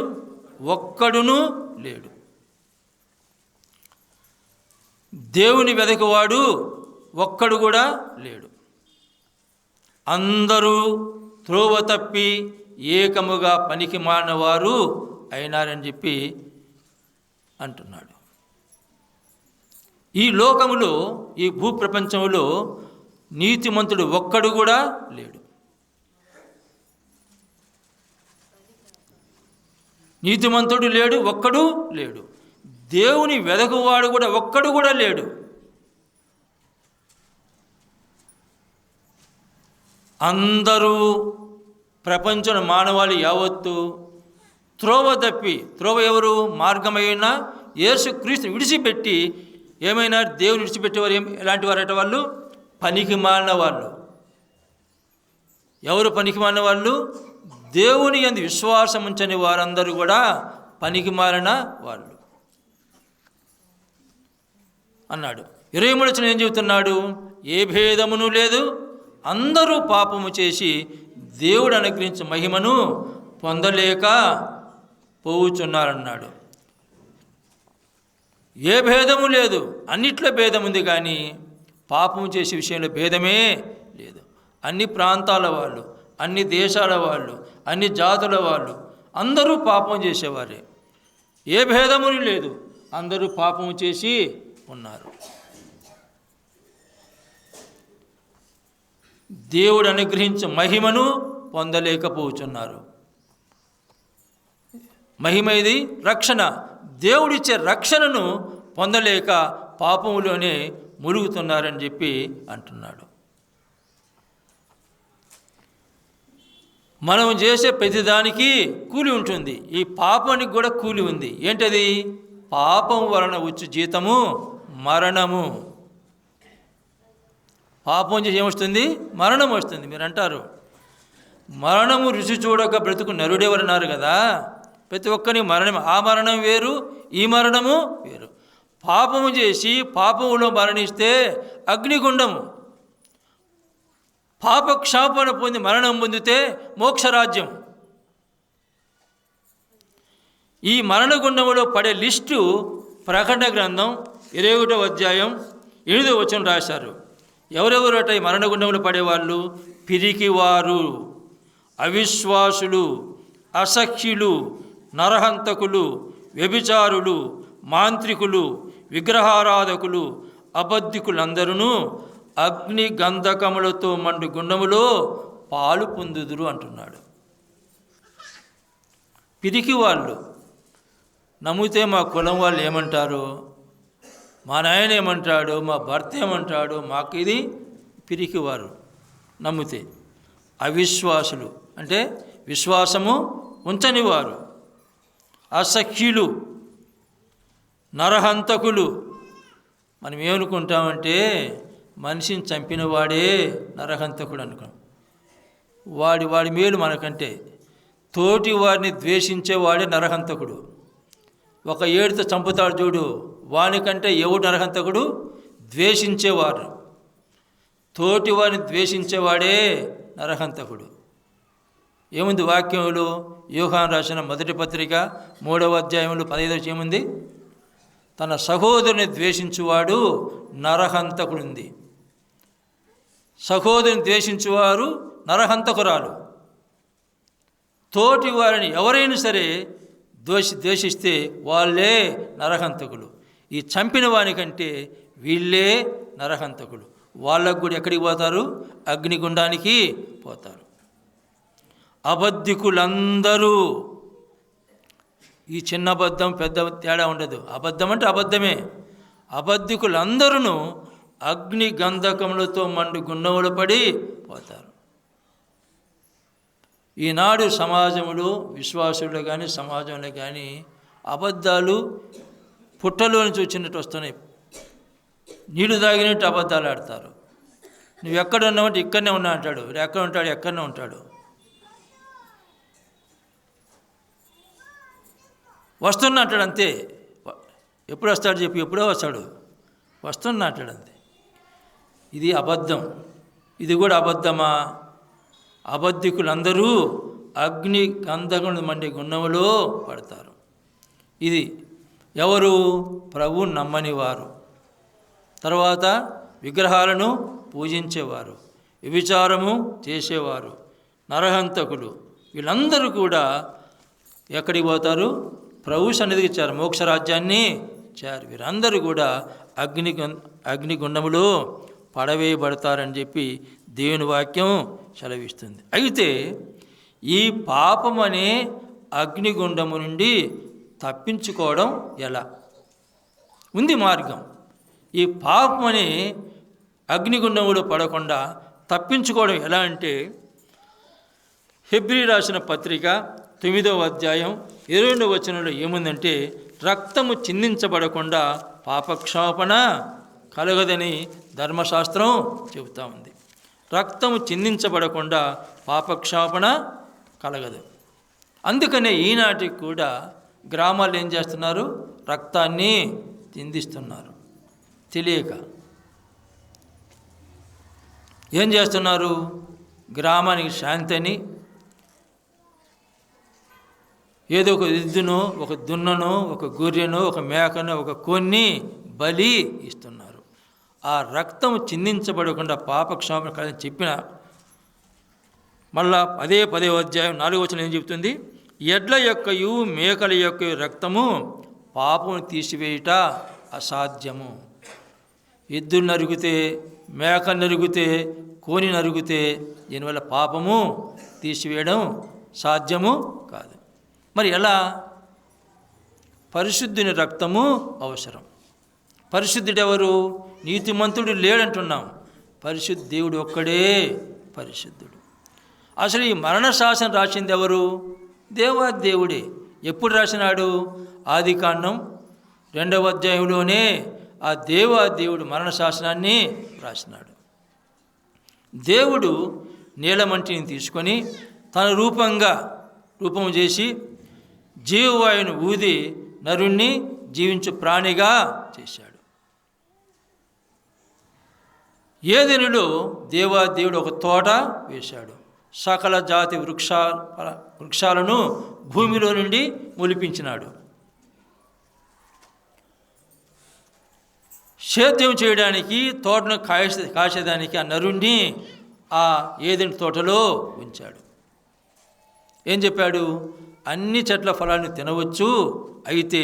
ఒక్కడును లేడు, దేవుని వెదకువాడు ఒక్కడు కూడా లేడు, అందరూ త్రోవ తప్పి ఏకముగా పనికి మానవారు అయినారని చెప్పి అంటున్నాడు. ఈ లోకములో, ఈ భూప్రపంచంలో నీతిమంతుడు ఒక్కడు కూడా లేడు. నీతిమంతుడు లేడు, ఒక్కడు లేడు. దేవుని వెదకువాడు కూడా ఒక్కడు కూడా లేడు. అందరూ ప్రపంచం మానవాళి యావత్తు త్రోవ తప్పి, త్రోవ ఎవరు? మార్గమైన యేసుక్రీస్తు విడిచిపెట్టి ఏమైనా దేవుని విడిచిపెట్టేవారు ఎలాంటి వారట? వాళ్ళు పనికి మాలిన వాళ్ళు. ఎవరు పనికిమాలిన వాళ్ళు? దేవుని యందు విశ్వాసం ఉంచని వారందరూ కూడా పనికిమాలిన వాళ్ళు అన్నాడు. 23వ వచనం ఏం చెబుతున్నాడు? ఏ భేదమును లేదు, అందరూ పాపము చేసి దేవుడు అనుగ్రహించిన మహిమను పొందలేక పోవుచున్నారన్నాడు. ఏ భేదము లేదు, అన్నిట్లో భేదం ఉంది, కానీ పాపం చేసే విషయంలో భేదమే లేదు. అన్ని ప్రాంతాల వాళ్ళు, అన్ని దేశాల వాళ్ళు, అన్ని జాతుల వాళ్ళు అందరూ పాపం చేసేవారే. ఏ భేదము లేదు, అందరూ పాపం చేసి ఉన్నారు. దేవుడు అనుగ్రహించే మహిమను పొందలేకపోతున్నారు. మహిమ ఇది రక్షణ. దేవుడిచ్చే రక్షణను పొందలేక పాపములోనే మురుగుతున్నారని చెప్పి అంటున్నాడు. మనం చేసే ప్రతిదానికి కూలి ఉంటుంది. ఈ పాపానికి కూడా కూలి ఉంది. ఏంటది? పాపం వలన వచ్చు జీతము మరణము. పాపం చేసి ఏమొస్తుంది? మరణం వస్తుంది. మీరు అంటారు, మరణము రుచి చూడక బ్రతుకు నరుడెవరన్నారు కదా. ప్రతి ఒక్కరికి మరణం. ఆ మరణం వేరు, ఈ మరణము వేరు. పాపము చేసి పాపములో మరణిస్తే అగ్నిగుండము, పాపక్షాపణ పొంది మరణం పొందితే మోక్షరాజ్యం. ఈ మరణగుండములో పడే లిస్టు ప్రకటన గ్రంథం 21వ అధ్యాయం 8వ వచనం రాశారు. ఎవరెవరట ఈ మరణగుండంలో పడేవాళ్ళు? పిరికివారు, అవిశ్వాసులు, అసఖ్యులు, నరహంతకులు, వ్యభిచారులు, మాంత్రికులు, విగ్రహారాధకులు, అబద్ధికులందరూ అగ్ని గంధకములతో మండు గుండములో పాలు పొందుదురు అంటున్నాడు. పిరికి వాళ్ళు. నమ్మితే మా కులం వాళ్ళు ఏమంటారు, మా నాయన ఏమంటాడు, మా భర్త ఏమంటాడు, మాకు ఇది పిరికివారు నమ్మితే. అవిశ్వాసులు అంటే విశ్వాసము ఉంచని వారు, అసఖ్యులు, నరహంతకులు. మనం ఏమనుకుంటామంటే మనిషిని చంపిన వాడే నరహంతకుడు అనుకున్నాం. వాడి మేలు మనకంటే. తోటి వారిని ద్వేషించేవాడే నరహంతకుడు. ఒక ఏడుతో చంపుతాడు చూడు, వానికంటే ఎవడు నరహంతకుడు? ద్వేషించేవారు. తోటి వారిని ద్వేషించేవాడే నరహంతకుడు. ఏముంది వాక్యములు? యోహాను రాసిన మొదటి పత్రిక 3వ అధ్యాయంలో 15వ ఏముంది? తన సహోదరుని ద్వేషించువాడు నరహంతకుడు ఉంది. సహోదరుని ద్వేషించువారు నరహంతకురాలు. తోటి వారిని ఎవరైనా సరే ద్వేషిస్తే వాళ్ళే నరహంతకులు. ఈ చంపిన వానికంటే వీళ్ళే నరహంతకులు. వాళ్ళకు కూడా ఎక్కడికి పోతారు? అగ్నిగుండానికి పోతారు. అబద్ధికులందరూ. ఈ చిన్న అబద్ధం పెద్ద తేడా ఉండదు. అబద్ధం అంటే అబద్ధమే. అబద్ధికులందరూ అగ్ని గంధకములతో మండు గుండములు పడి పోతారు. ఈనాడు సమాజంలో, విశ్వాసులు కానీ సమాజంలో కానీ అబద్ధాలు పుట్టలో నుంచి వచ్చినట్టు వస్తున్నాయి. నీళ్లు తాగినట్టు అబద్ధాలు ఆడతారు. నువ్వు ఎక్కడ ఉన్నావంటే ఇక్కడనే ఉన్నా అంటాడు. ఎక్కడ ఉంటాడు? ఎక్కడనే ఉంటాడు. వస్తున్నా అంటాడు అంతే. ఎప్పుడు వస్తాడు చెప్పి? ఎప్పుడో వస్తాడు. వస్తున్నా అంటాడు అంతే. ఇది అబద్ధం. ఇది కూడా అబద్ధమా? అబద్ధికులందరూ అగ్ని గంధకములు మండే గుండములో పడతారు. ఇది ఎవరు? ప్రభు నమ్మని వారు. తర్వాత విగ్రహాలను పూజించేవారు, వ్యభిచారము చేసేవారు, నరహంతకులు. వీళ్ళందరూ కూడా ఎక్కడికి పోతారు? ప్రభు సన్నిధికి చేరు, మోక్షరాజ్యాన్ని చేరు. వీరందరూ కూడా అగ్నిగుండములో పడవేయబడతారని చెప్పి దేవుని వాక్యం సెలవిస్తుంది. అయితే ఈ పాపం అనే అగ్నిగుండము నుండి తప్పించుకోవడం ఎలా? ఉంది మార్గం. ఈ పాపం అనే అగ్నిగుండములో పడకుండా తప్పించుకోవడం ఎలా అంటే, హెబ్రీ రాసిన పత్రిక 9వ అధ్యాయం 22వ వచనంలో ఏముందంటే, రక్తము చిందించబడకుండా పాపక్షాపణ కలగదని ధర్మశాస్త్రం చెబుతూ ఉంది. రక్తము చిందించబడకుండా పాపక్షాపణ కలగదు. అందుకనే ఈనాటికి కూడా గ్రామాల్లో ఏం చేస్తున్నారు? రక్తాన్ని చిందిస్తున్నారు. తెలియక ఏం చేస్తున్నారు? గ్రామానికి శాంతి అని ఏదో ఒక ఎద్దునో, ఒక దున్ననో, ఒక గొర్రెనో, ఒక మేకనో, ఒక కోన్ని బలి ఇస్తున్నారు. ఆ రక్తం చిందించబడకుండా పాపక్షాపణ కాదని చెప్పిన మళ్ళా అదే 10వ అధ్యాయం 4వ వచనం ఏం చెబుతుంది? ఎడ్ల యొక్కయు మేకల యొక్క రక్తము పాపమును తీసివేయుట అసాధ్యము. ఎద్దులు నరిగితే, మేక నరిగితే, కోని నరిగితే దీనివల్ల పాపము తీసివేయడం సాధ్యము కాదు. మరి ఎలా? పరిశుద్ధుని రక్తము అవసరం. పరిశుద్ధుడెవరు? నీతిమంతుడు లేడంటున్నాం. పరిశుద్ధ దేవుడు ఒక్కడే పరిశుద్ధుడు. అసలు ఈ మరణ శాసనం రాసింది ఎవరు? దేవాదేవుడే. ఎప్పుడు రాసినాడు? ఆదికాండం 2వ అధ్యాయంలోనే ఆ దేవాదేవుడు మరణ శాసనాన్ని రాసినాడు. దేవుడు నీలమంటిని తీసుకొని తన రూపం చేసి జీవవాయువును ఊది నరుణ్ణి జీవించు ప్రాణిగా చేశాడు. ఏదెనులో దేవాదేవుడు ఒక తోట వేశాడు. సకల జాతి వృక్షాలను భూమిలో నుండి మొలిపించినాడు. సేద్యం చేయడానికి, తోటను కాసేదానికి ఆ నరుణ్ణి ఆ ఏదెను తోటలో ఉంచాడు. ఏం చెప్పాడు? అన్ని చెట్ల ఫలాన్ని తినవచ్చు, అయితే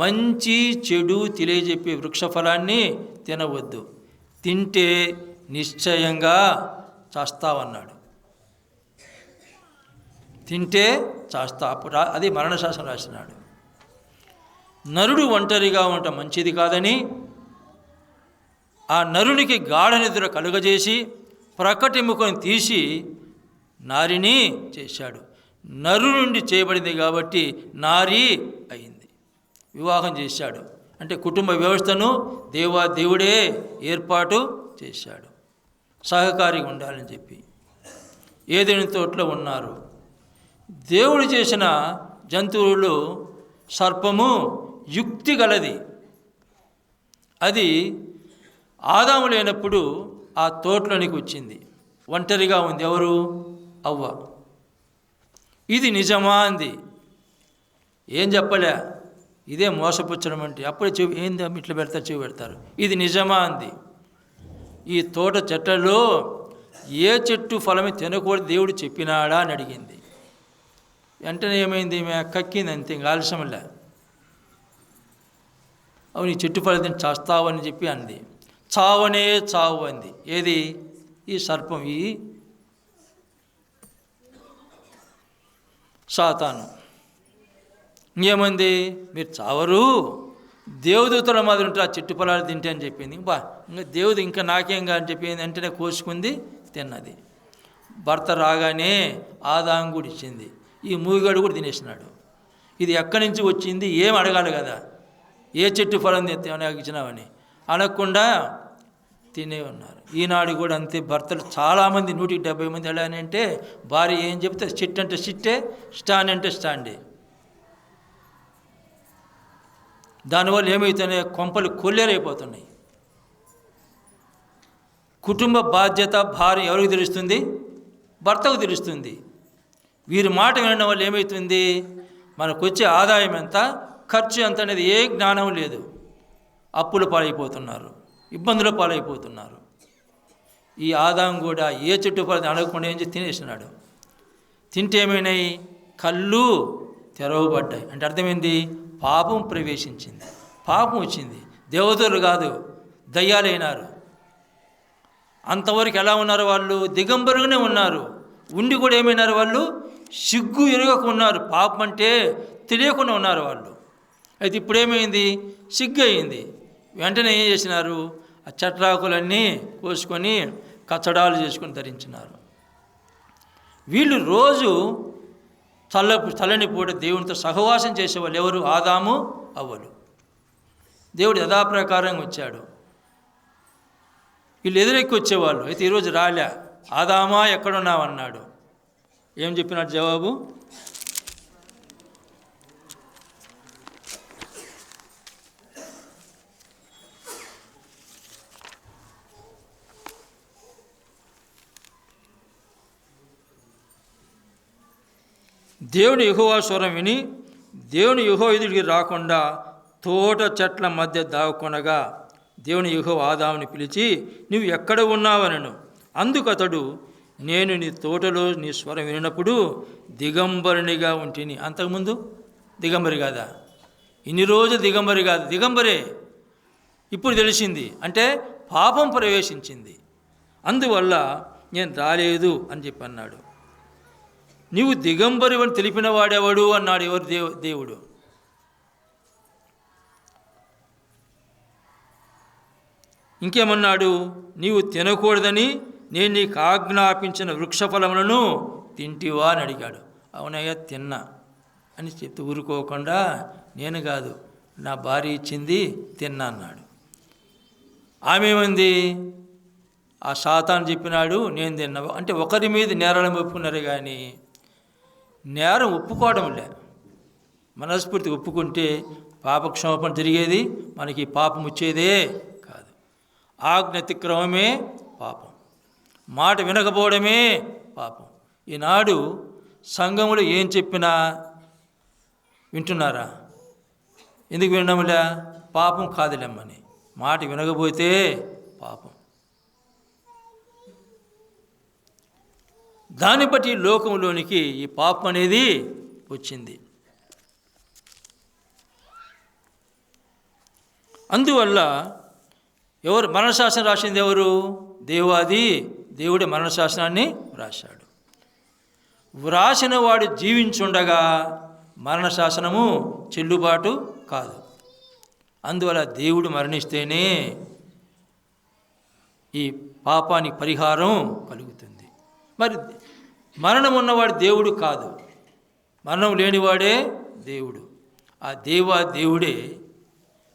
మంచి చెడు తెలియజెప్పే వృక్ష ఫలాన్ని తినవద్దు, తింటే నిశ్చయంగా చేస్తావన్నాడు. తింటే చేస్తా. అప్పుడు అది మరణశాసనం రాసినాడు. నరుడు ఒంటరిగా ఉండటం మంచిది కాదని ఆ నరునికి గాఢ నిద్ర కలుగజేసి ప్రకటెముకను తీసి నారిని చేశాడు. నరు నుండి చేయబడింది కాబట్టి నారి అయింది. వివాహం చేశాడు. అంటే కుటుంబ వ్యవస్థను దేవుడే ఏర్పాటు చేశాడు. సహకారిగా ఉండాలని చెప్పి ఏదైనా తోటలో ఉన్నారు. దేవుడు చేసిన జంతువులు సర్పము యుక్తి గలది. అది ఆదాము లేనప్పుడు ఆ తోటలోనికి వచ్చింది. ఒంటరిగా ఉంది. ఎవరు? అవ్వ. ఇది నిజమా అంది. ఏం చెప్పలే. ఇదే మోసపుచ్చడం అంటే. అప్పుడే చెవి ఏంది ఇట్లా పెడతారు, చెవి పెడతారు. ఇది నిజమా అంది. ఈ తోట చెట్లలో ఏ చెట్టు ఫలమే తినకూడదు దేవుడు చెప్పినాడా అని అడిగింది. వెంటనే ఏమైంది? కక్కింది అంతే, ఇంకా ఆలస్యంలే. అవును, ఈ చెట్టు ఫలం తిని చేస్తావని చెప్పి అంది. చావనే చావు అంది. ఏది? ఈ సర్పం, ఈ సాతాను. ఇంకేమంది? మీరు చావరు, దేవదూతల మాదిరి ఉంటే ఆ చెట్టు ఫలాలు తింటే అని చెప్పింది. ఇంకా దేవుడు ఇంకా నాకేంగా అని చెప్పింది. వెంటనే కోసుకుంది, తిన్నది. భర్త రాగానే ఆదాం కూడా ఇచ్చింది. ఈ మూగిగాడు కూడా తినేసినాడు. ఇది ఎక్కడి నుంచి వచ్చింది? ఏం అడగాలి కదా, ఏ చెట్టు ఫలం ఇచ్చినావని. అనకుండా తినే ఉన్నారు. ఈనాడు కూడా అంతే. భర్తలు చాలామంది 170 మంది ఎలా అని అంటే భార్య ఏం చెప్తే సిట్ అంటే సిట్టే, స్టాండ్ అంటే స్టాండే. దానివల్ల ఏమవుతున్నాయి? కొంపలు కొల్లేరైపోతున్నాయి. కుటుంబ బాధ్యత భార్య ఎవరికి తెలుస్తుంది? భర్తకు తెలుస్తుంది. వీరి మాట వినడం వల్ల ఏమవుతుంది? మనకు వచ్చే ఆదాయం ఎంత, ఖర్చు ఎంత అనేది ఏ జ్ఞానం లేదు. అప్పుల పాలైపోతున్నారు, ఇబ్బందుల పాలైపోతున్నారు. ఈ ఆదాం కూడా ఏ చెట్టు ఫలం అడగకుండా ఏం చేసి తినేసినాడు. తింటే ఏమైనాయి? కళ్ళు తెరవబడ్డాయి. అంటే అర్థమైంది? పాపం ప్రవేశించింది, పాపం వచ్చింది. దేవతలు కాదు, దయ్యాలైనారు. అంతవరకు ఎలా ఉన్నారు వాళ్ళు? దిగంబరుగానే ఉన్నారు. ఉండి కూడా ఏమైనారు వాళ్ళు? సిగ్గు ఎరుగకు ఉన్నారు. పాపం అంటే తెలియకుండా ఉన్నారు వాళ్ళు. అయితే ఇప్పుడేమైంది? సిగ్గు అయింది. వెంటనే ఏం చేసినారు? ఆ చెట్రాకులన్నీ కోసుకొని కచ్చడాలు చేసుకొని ధరించినారు. వీళ్ళు రోజు చల్లని పూట దేవునితో సహవాసం చేసేవాళ్ళు. ఎవరు? ఆదాము అవ్వలు. దేవుడు యథాప్రకారంగా వచ్చాడు. వీళ్ళు ఎదురెక్కి వచ్చేవాళ్ళు. అయితే ఈరోజు రాలే. ఆదామా ఎక్కడున్నావు అన్నాడు. ఏం చెప్పినాడు జవాబు? దేవుని యెహోవా స్వరం విని దేవుని యెహోవా ఎదుటికి రాకుండా తోట చెట్ల మధ్య దాక్కొనగా దేవుని యెహోవా ఆదాముని పిలిచి, నువ్వు ఎక్కడ ఉన్నావనను. అందుకు అతడు, నేను నీ తోటలో నీ స్వరం వినినప్పుడు దిగంబరునిగా ఉంటిని. అంతకుముందు దిగంబరి కాదా? ఇన్ని రోజులు దిగంబరి కాదు, దిగంబరే. ఇప్పుడు తెలిసింది, అంటే పాపం ప్రవేశించింది. అందువల్ల నేను రాలేదు అని చెప్పి అన్నాడు. నీవు దిగంబరి అని తెలిపిన వాడెవడు అన్నాడు. ఎవరు? దేవుడు. ఇంకేమన్నాడు? నీవు తినకూడదని నేను నీకు ఆజ్ఞాపించిన వృక్షఫలములను తింటివా అని అడిగాడు. అవునయ్యా తిన్నా అని చెప్తూ ఊరుకోకుండా, నేను కాదు నా భార్య ఇచ్చింది తిన్నా అన్నాడు. ఆమె ఏమంది? ఆ సాతాను చెప్పినాడు నేను తిన్నా. అంటే ఒకరి మీద నేరాలను ఒప్పుకున్నారు, కానీ నేరం ఒప్పుకోవడంలే. మనస్ఫూర్తి ఒప్పుకుంటే పాపక్షమాపణ జరిగేది, మనకి పాపం వచ్చేదే కాదు. ఆజ్ఞ అతిక్రమమే పాపం, మాట వినకపోవడమే పాపం. ఈనాడు సంఘములు ఏం చెప్పినా వింటున్నారా? ఎందుకు వినడంలే? పాపం కాదులేమ్మని. మాట వినకపోతే పాపం. దాన్ని బట్టి లోకంలోనికి ఈ పాపం అనేది వచ్చింది. అందువల్ల ఎవరు మరణశాసనం రాసింది? ఎవరు? దేవాది దేవుడే మరణశాసనాన్ని వ్రాశాడు. వ్రాసిన వాడు జీవించుండగా మరణశాసనము చెల్లుబాటు కాదు. అందువల్ల దేవుడు మరణిస్తేనే ఈ పాపానికి పరిహారం కలుగుతుంది. మరి మరణం ఉన్నవాడు దేవుడు కాదు, మరణం లేనివాడే దేవుడు. ఆ దేవుడే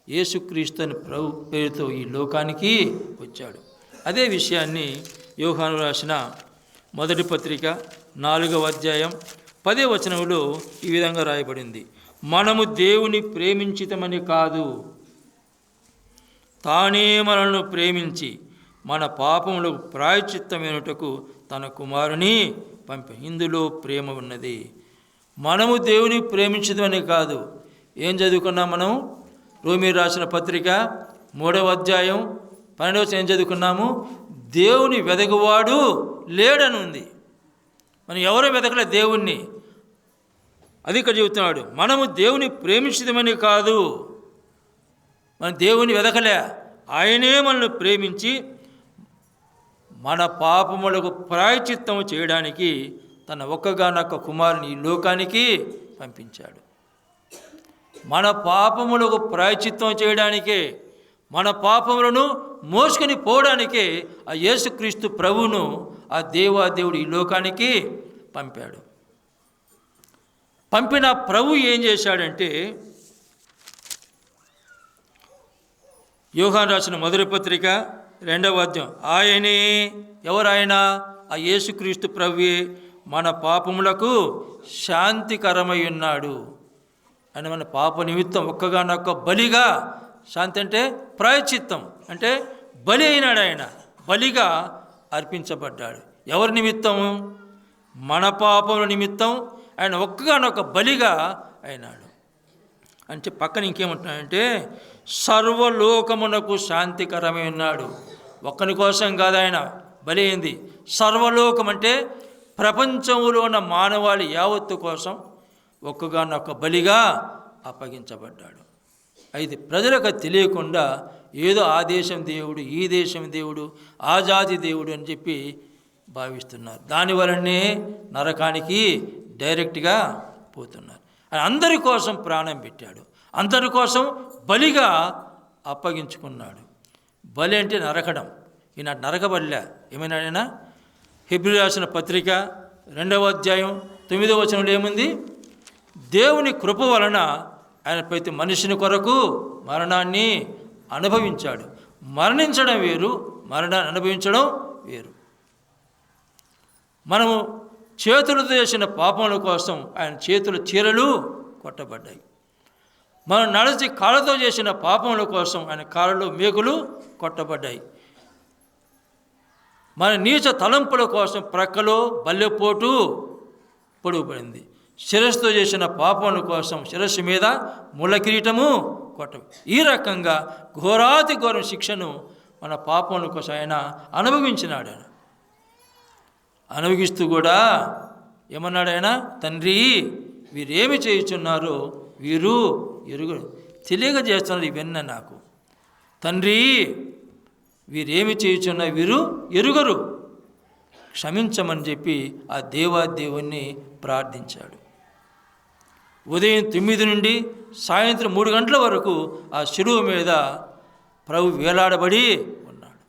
యేసుక్రీస్తు అని ప్రభు పేరుతో ఈ లోకానికి వచ్చాడు. అదే విషయాన్ని యోహాను రాసిన మొదటి పత్రిక 4వ అధ్యాయం 10వ వచనంలో ఈ విధంగా రాయబడింది. మనము దేవుని ప్రేమించితమని కాదు, తానే మనల్ని ప్రేమించి మన పాపములకు ప్రాయశ్చిత్తమైనటకు తన కుమారుని పంపి. ఇందులో ప్రేమ ఉన్నది. మనము దేవుని ప్రేమించదమని కాదు. ఏం చదువుకున్నాం మనం? రోమీ రాసిన పత్రిక 3వ అధ్యాయం 12వ వచనం ఏం చదువుకున్నాము? దేవుని వెదకువాడు లేడని ఉంది. మనం ఎవరో వెదకలే దేవుణ్ణి. అది ఇక్కడ చెబుతున్నాడు. మనము దేవుని ప్రేమించదమని కాదు, మనం దేవుని వెదకలే, ఆయనే మనల్ని ప్రేమించి మన పాపములకు ప్రాయశ్చిత్తము చేయడానికి తన ఒక్కగానొక్క కుమారుని ఈ లోకానికి పంపించాడు. మన పాపములకు ప్రాయశ్చిత్తం చేయడానికే, మన పాపములను మోసుకొని పోవడానికే ఆ యేసుక్రీస్తు ప్రభువును ఆ దేవాదేవుడు ఈ లోకానికి పంపాడు. పంపిన ప్రభు ఏం చేశాడంటే, యోహాను రాసిన మొదటి పత్రిక 2వ అధ్యాయం, ఆయనే, ఎవరాయన? ఆ యేసుక్రీస్తు ప్రభువే మన పాపములకు శాంతికరమై ఉన్నాడు. ఆయన మన పాప నిమిత్తం ఒక్కగానొక్క బలిగా, శాంతి అంటే ప్రాయశ్చిత్తం, అంటే బలి అయినాడు. ఆయన బలిగా అర్పించబడ్డాడు. ఎవరి నిమిత్తం? మన పాపముల నిమిత్తం ఆయన ఒక్కగానొక్క బలిగా అయినాడు. అంటే పక్కన ఇంకేమంటున్నాడంటే, సర్వలోకమునకు శాంతికరమై ఉన్నాడు. ఒక్కని కోసం కాదు ఆయన బలి అయింది. సర్వలోకం అంటే ప్రపంచంలో ఉన్న మానవాళి యావత్తు కోసం ఒక్కగానొక్క బలిగా అప్పగించబడ్డాడు. అయితే ప్రజలకు తెలియకుండా ఏదో ఆ దేశం దేవుడు, ఈ దేశం దేవుడు, ఆ జాతి దేవుడు అని చెప్పి భావిస్తున్నారు. దానివల్లనే నరకానికి డైరెక్ట్గా పోతున్నారు. అందరి కోసం ప్రాణం పెట్టాడు, అందరి కోసం బలిగా అప్పగించుకున్నాడు. బలి అంటే నరకడం. ఈనాడు నరకబడిలే. ఏమైనా హెబ్రీ రాసిన పత్రిక 2వ అధ్యాయం 9వ వచనంలో ఏముంది? దేవుని కృప వలన ఆయన ప్రతి మనిషిని కొరకు మరణాన్ని అనుభవించాడు. మరణించడం వేరు, మరణాన్ని అనుభవించడం వేరు. మనము చేతులతో చేసిన పాపముల కోసం ఆయన చేతుల చీరలు కొట్టబడ్డాయి. మనం నడిచి కాళ్ళతో చేసిన పాపముల కోసం ఆయన కాళ్ళలో మేకులు కొట్టబడ్డాయి. మన నీచ తలంపుల కోసం ప్రక్కలో బల్లెపోటు పొడుగుపడింది. శిరస్సుతో చేసిన పాపముల కోసం శిరస్సు మీద ముళ్ళ కిరీటము ఈ రకంగా ఘోరాతి ఘోరం శిక్షను మన పాపముల కోసం ఆయన అనుభవించినాడు. ఆయన అనుభవిస్తూ కూడా ఏమన్నాడు ఆయన? తండ్రి, వీరేమి చేయుచున్నారో వీరు ఎరుగరు. తెలియక చేస్తున్నారు ఇవన్నీ నాకు. తండ్రి, వీరేమి చేయుచున్నారు వీరు ఎరుగరు, క్షమించమని చెప్పి ఆ దేవాదేవుణ్ణి ప్రార్థించాడు. ఉదయం 9 నుండి సాయంత్రం 3 గంటల వరకు ఆ శిలువ మీద ప్రభు వేలాడబడి ఉన్నాడు.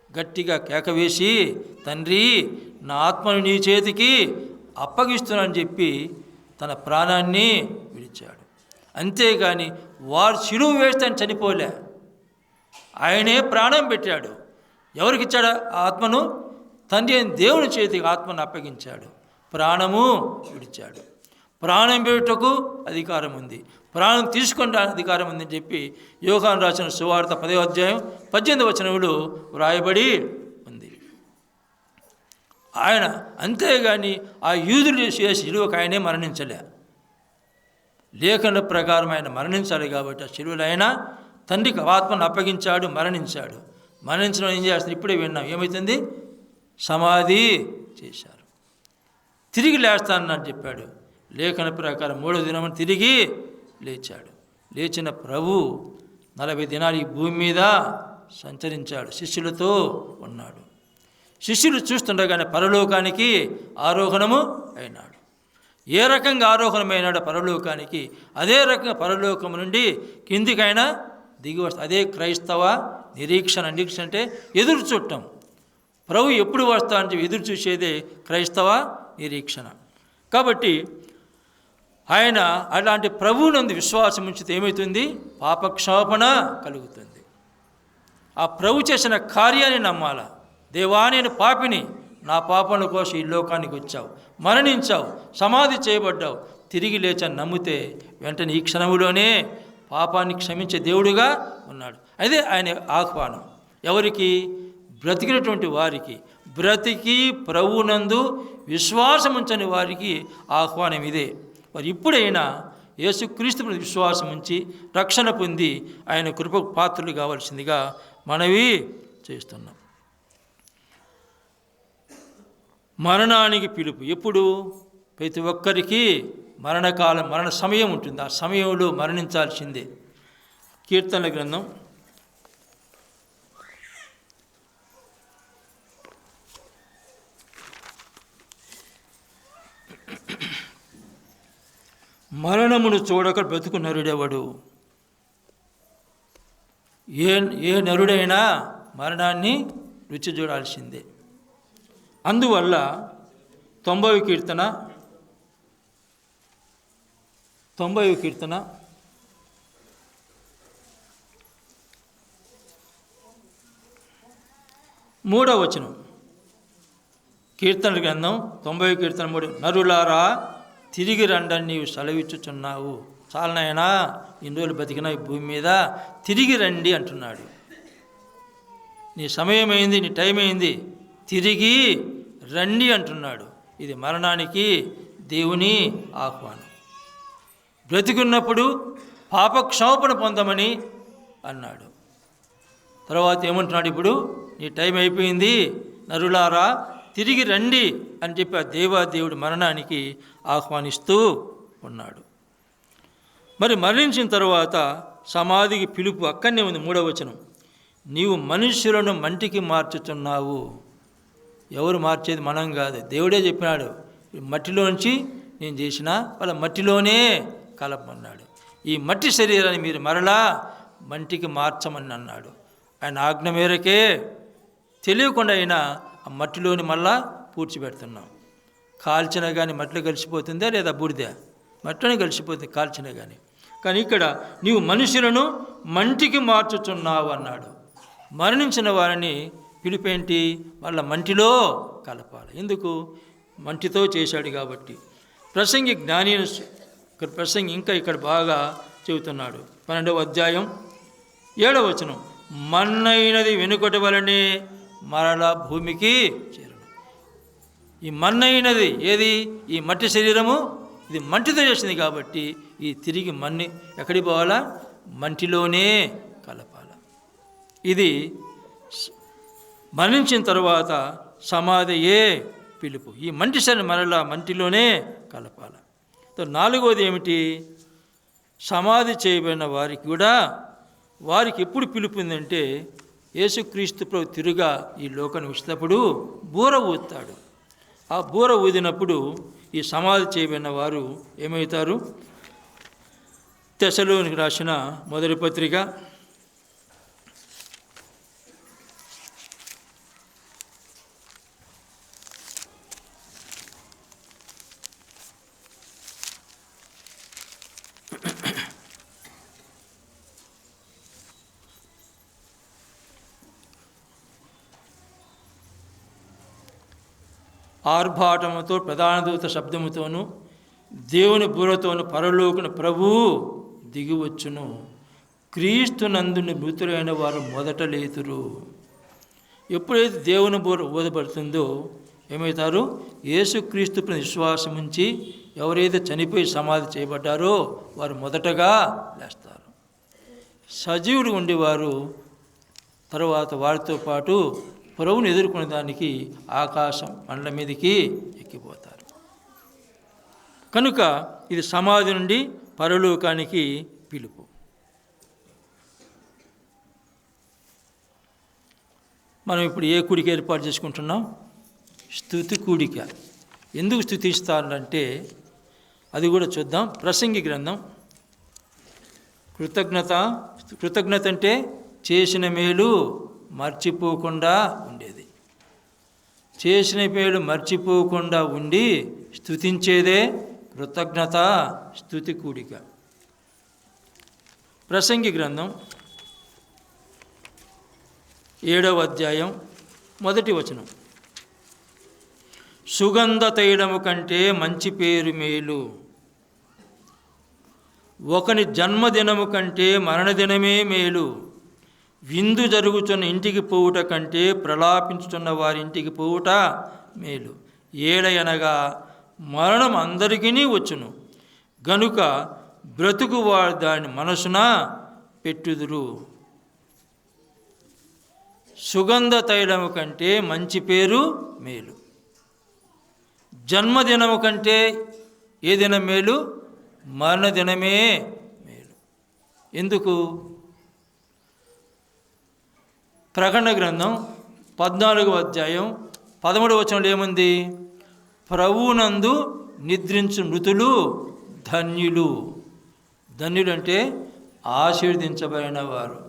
గట్టిగా కేకవేసి, తండ్రి, నా ఆత్మను నీ చేతికి అప్పగిస్తున్నానని చెప్పి తన ప్రాణాన్ని విడిచాడు. అంతేగాని వారు శిలువ వేస్తే చనిపోలే, ఆయనే ప్రాణం పెట్టాడు. ఎవరికిచ్చాడు ఆత్మను? తండ్రి అయిన దేవుని చేతికి ఆత్మను అప్పగించాడు, ప్రాణము విడిచాడు. ప్రాణం పెట్టుటకు అధికారం ఉంది, ప్రాణం తీసుకుంటే అధికారం ఉందని చెప్పి యోహాను రాసిన సువార్త 10వ అధ్యాయం 18వ వచనంలో వ్రాయబడి ఉంది. ఆయన అంతేగాని ఆ యూదులు చేసే శిలువకు ఆయనే మరణించలే. లేఖన ప్రకారం ఆయన మరణించాలి కాబట్టి ఆ శిలువలో ఆయన తండ్రికి ఆత్మను అప్పగించాడు, మరణించాడు. మరణించడం ఏం చేస్తారు? ఇప్పుడే విన్నాం. ఏమవుతుంది? సమాధి చేశారు. తిరిగి లేస్తానని చెప్పాడు. లేఖన ప్రకారం 3వ దినం తిరిగి లేచాడు. లేచిన ప్రభు 40 దినాలు ఈ భూమి మీద సంచరించాడు, శిష్యులతో ఉన్నాడు. శిష్యులు చూస్తుండగానే పరలోకానికి ఆరోహణము అయినాడు. ఏ రకంగా ఆరోహణమైనాడు పరలోకానికి, అదే రకంగా పరలోకం నుండి కిందికైనా దిగి వస్తా. అదే క్రైస్తవ నిరీక్షణ. నిరీక్షణ అంటే ఎదురు చూడటం. ప్రభు ఎప్పుడు వస్తా అని ఎదురు చూసేదే క్రైస్తవ నిరీక్షణ. కాబట్టి ఆయన అలాంటి ప్రభువునందు విశ్వాసం ఉంచితే ఏమవుతుంది? పాపక్షమాపణ కలుగుతుంది. ఆ ప్రభు చేసిన కార్యాన్ని నమ్మాల. దేవా, నేను పాపిని, నా పాపముల కోసం ఈ లోకానికి వచ్చావు, మరణించావు, సమాధి చేయబడ్డావు, తిరిగి లేచని నమ్మితే వెంటనే ఈ క్షణములోనే పాపాన్ని క్షమించే దేవుడుగా ఉన్నాడు. అదే ఆయన ఆహ్వానం. ఎవరికి? బ్రతికినటువంటి వారికి. బ్రతికి ప్రభువునందు విశ్వాసం ఉంచని వారికి ఆహ్వానం ఇదే. మరి ఇప్పుడైనా యేసుక్రీస్తు విశ్వాసం ఉంచి రక్షణ పొంది ఆయన కృపకు పాత్రలు కావాల్సిందిగా మనవి చేస్తున్నాం. మరణానికి పిలుపు ఎప్పుడు? ప్రతి ఒక్కరికి మరణకాలం, మరణ సమయం ఉంటుంది. ఆ సమయంలో మరణించాల్సిందే. కీర్తనల గ్రంథం 'మరణమును చూడక బ్రతుకు నరుడెవడు'. ఏ నరుడైనా మరణాన్ని రుచి చూడాల్సిందే. అందువల్ల 90వ కీర్తన 3వ వచనం. కీర్తనల గ్రంథం 90వ కీర్తన 3. నరులారా, తిరిగి రండని నీవు సెలవిచ్చుచున్నావు. చాలనైనా ఇన్ని రోజులు బతికిన ఈ భూమి మీద తిరిగి రండి అంటున్నాడు. నీ సమయం అయింది, నీ టైం అయింది, తిరిగి రండి అంటున్నాడు. ఇది మరణానికి దేవుని ఆహ్వానం. బ్రతికున్నప్పుడు పాపక్షమాపణ పొందమని అన్నాడు. తర్వాత ఏమంటున్నాడు? ఇప్పుడు నీ టైం అయిపోయింది, నరులారా తిరిగి రండి అని చెప్పి ఆ దేవాదేవుడు మరణానికి ఆహ్వానిస్తూ ఉన్నాడు. మరి మరణించిన తర్వాత సమాధికి పిలుపు అక్కడనే ఉంది. 3వ వచనం. నీవు మనుష్యులను మంటికి మార్చుతున్నావు. ఎవరు మార్చేది? మనం కాదు, దేవుడే చెప్పినాడు. మట్టిలోంచి నేను చేసిన వాళ్ళ మట్టిలోనే కలపమన్నాడు. ఈ మట్టి శరీరాన్ని మీరు మరలా మంటికి మార్చమని అన్నాడు. ఆయన ఆజ్ఞ మేరకే తెలియకుండా అయినా ఆ మట్టిలోని మళ్ళా పూడ్చిపెడుతున్నాం. కాల్చిన కానీ మట్టిలో కలిసిపోతుందా లేదా బూడిదా? మట్టిలోనే కలిసిపోతుంది కాల్చిన కానీ. కానీ ఇక్కడ నీవు మనుషులను మంటికి మార్చుచున్నావు అన్నాడు. మరణించిన వారిని పిలుపు ఏంటి? వాళ్ళ మంటిలో కలపాలి. ఎందుకు? మంటితో చేశాడు కాబట్టి. ప్రసంగి జ్ఞాని ప్రసంగి ఇంకా ఇక్కడ బాగా చెబుతున్నాడు. 12వ అధ్యాయం 7వ వచనం, మన్నైనది వెనుకటి వలనే మరలా భూమికి చేరును. ఈ మన్నైనది ఏది? ఈ మట్టి శరీరము, ఇది మంటితో చేసింది కాబట్టి ఈ తిరిగి మన్ని ఎక్కడికి పోవాలా? మంటిలోనే కలపాల. ఇది మరణించిన తర్వాత సమాధియే పిలుపు. ఈ మంటి శరీరం మరలా మంటిలోనే కలపాల. 4వది ఏమిటి? సమాధి చేయబడిన వారికి కూడా వారికి ఎప్పుడు పిలుపు ఉందంటే, యేసుక్రీస్తు ప్రభు తిరుగా ఈ లోకాన్ని వచ్చినప్పుడు బూర ఊదుతాడు. ఆ బూర ఊదినప్పుడు ఈ సమాధి చేయబడిన వారు ఏమవుతారు? తెస్సలోనికి రాసిన మొదటి పత్రిక 6 ఆర్భాటముతో ప్రధాన దూత శబ్దముతోనూ దేవుని బూరతోను పరలోకన ప్రభువు దిగివచ్చును. క్రీస్తునందుని మృతులైన వారు మొదట లేతురు. ఎప్పుడైతే దేవుని బూర ఊదబడుతుందో ఏమవుతారు? యేసుక్రీస్తుపై విశ్వాసం ఉంచి ఎవరైతే చనిపోయి సమాధి చేయబడ్డారో వారు మొదటగా లేస్తారు. సజీవుడు ఉండేవారు తర్వాత వారితో పాటు ప్రభువుని ఎదుర్కొనే దానికి ఆకాశం మండల మీదకి ఎక్కిపోతారు. కనుక ఇది సమాధి నుండి పరలోకానికి పిలుపు. మనం ఇప్పుడు ఏ కూడిక ఏర్పాటు చేసుకుంటున్నాం? స్తుతి కూడిక. ఎందుకు స్తుతిస్తారంటే అది కూడా చూద్దాం. ప్రసంగి గ్రంథం. కృతజ్ఞత అంటే చేసిన మేలు మర్చిపోకుండా ఉండేది. చేసిన మేలు మర్చిపోకుండా ఉండి స్తుతించేదే కృతజ్ఞత స్తుతి కూడిక. ప్రసంగి గ్రంథం 7వ అధ్యాయం 1వ వచనం, సుగంధ తైలము కంటే మంచి పేరు మేలు, ఒకని జన్మదినము కంటే మరణదినమే మేలు, విందు జరుగుతున్న ఇంటికి పోవుట కంటే ప్రలాపించుతున్న వారి ఇంటికి పోవుట మేలు. ఏలయనగా మరణం అందరికీ వచ్చును గనుక బ్రతుకువారు దాని మనసున పెట్టుదురు. సుగంధ తైలము కంటే మంచి పేరు మేలు. జన్మదినము కంటే ఏ దినం మేలు? మరణదినమే మేలు. ఎందుకు? ప్రకటన గ్రంథం 14వ అధ్యాయం 13వ వచనంలో ఏముంది? ప్రభువునందు నిద్రించు మృతులు ధన్యులు. ధన్యులు అంటే ఆశీర్వదించబడిన వారు.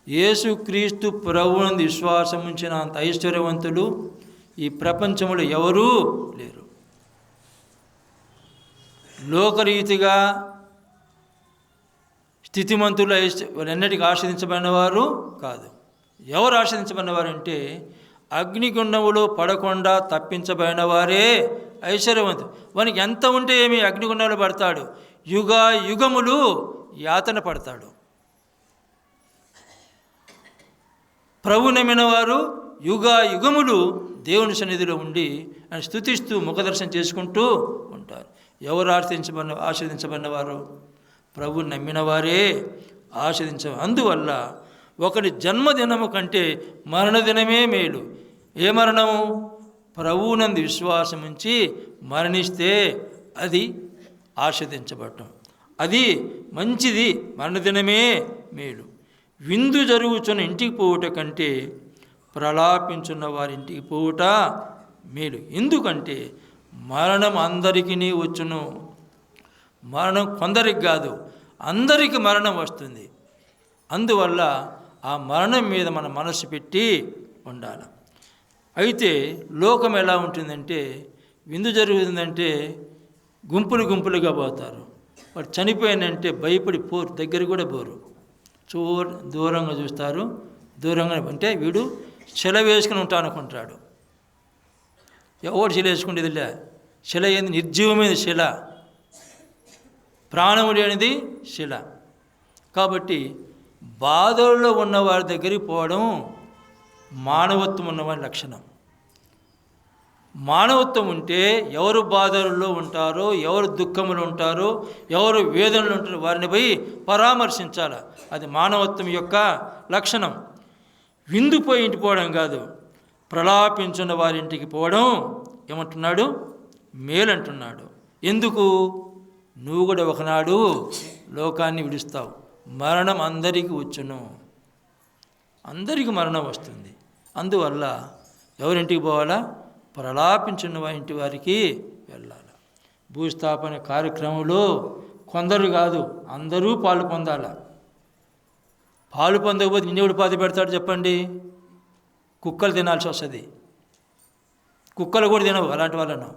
యేసుక్రీస్తు ప్రభువునందు విశ్వాసం ఉంచిన అంత ఐశ్వర్యవంతులు ఈ ప్రపంచంలో ఎవరూ లేరు. లోకరీతిగా స్థితిమంతులు ఎన్నటికి ఆశ్రదించబడిన వారు కాదు. ఎవరు ఆశ్రదించబడిన వారంటే అగ్నిగుండములో పడకుండా తప్పించబడిన వారే ఐశ్వర్యవంతులు. వానికి ఎంత ఉంటే ఏమి అగ్నిగుండంలో పడతాడు, యుగములు యాతన పడతాడు. ప్రభు నమ్మిన వారు యుగములు దేవుని సన్నిధిలో ఉండి ఆయన స్తుతిస్తూ ముఖదర్శనం చేసుకుంటూ ఉంటారు. ఎవరు ఆశ్రదించబడిన వారు? ప్రభు నమ్మిన వారే అందువల్ల ఒకరి జన్మదినము కంటే మరణదినమే మేలు. ఏ మరణము? ప్రభువునందు విశ్వాసం ఉంచి మరణిస్తే అది ఆస్వాదించబడటం, అది మంచిది. మరణదినమే మేలు. విందు జరుగుచున్న ఇంటికి పోవుట కంటే ప్రలాపించున్న వారి ఇంటికి పోవుట మేలు. ఎందుకంటే మరణం అందరికీ వచ్చును. మరణం కొందరికి కాదు, అందరికి మరణం వస్తుంది. అందువల్ల ఆ మరణం మీద మన మనసు పెట్టి ఉండాలి. అయితే లోకం ఎలా ఉంటుందంటే, విందు జరుగుతుందంటే గుంపులుగా పోతారు. వాడు చనిపోయానంటే భయపడి పోరు, దగ్గర కూడా పోరు, దూరంగా చూస్తారు. దూరంగా అంటే వీడు శిల వేసుకుని ఉంటాను అనుకుంటాడు. ఎవడు శిల వేసుకుంటేదిలే. శిల ఏంది? నిర్జీవమైన శిల, ప్రాణము లేనిది శిల. కాబట్టి బాధల్లో ఉన్నవారి దగ్గరికి పోవడం మానవత్వం ఉన్నవారి లక్షణం. మానవత్వం ఉంటే ఎవరు బాధల్లో ఉంటారో, ఎవరు దుఃఖములు ఉంటారో, ఎవరు వేదనలు ఉంటారో వారిని పోయి పరామర్శించాలి. అది మానవత్వం యొక్క లక్షణం. విందుపోయి ఇంటికి పోవడం కాదు, ప్రలాపించున్న వారింటికి పోవడం ఏమంటున్నాడు? మేలంటున్నాడు. ఎందుకు? నువ్వు కూడా ఒకనాడు లోకాన్ని విడుస్తావు. మరణం అందరికీ వచ్చును, అందరికీ మరణం వస్తుంది. అందువల్ల ఎవరింటికి పోవాలా? ప్రలాపించిన ఇంటి వారికి వెళ్ళాలి. భూస్థాపన కార్యక్రమంలో కొందరు కాదు, అందరూ పాలు పొందాల. పాలు పొందకపోతే నిన్నెవడు పాతి పెడతాడు చెప్పండి? కుక్కలు తినాల్సి వస్తుంది. కుక్కలు కూడా తినవు అలాంటి వాళ్ళను.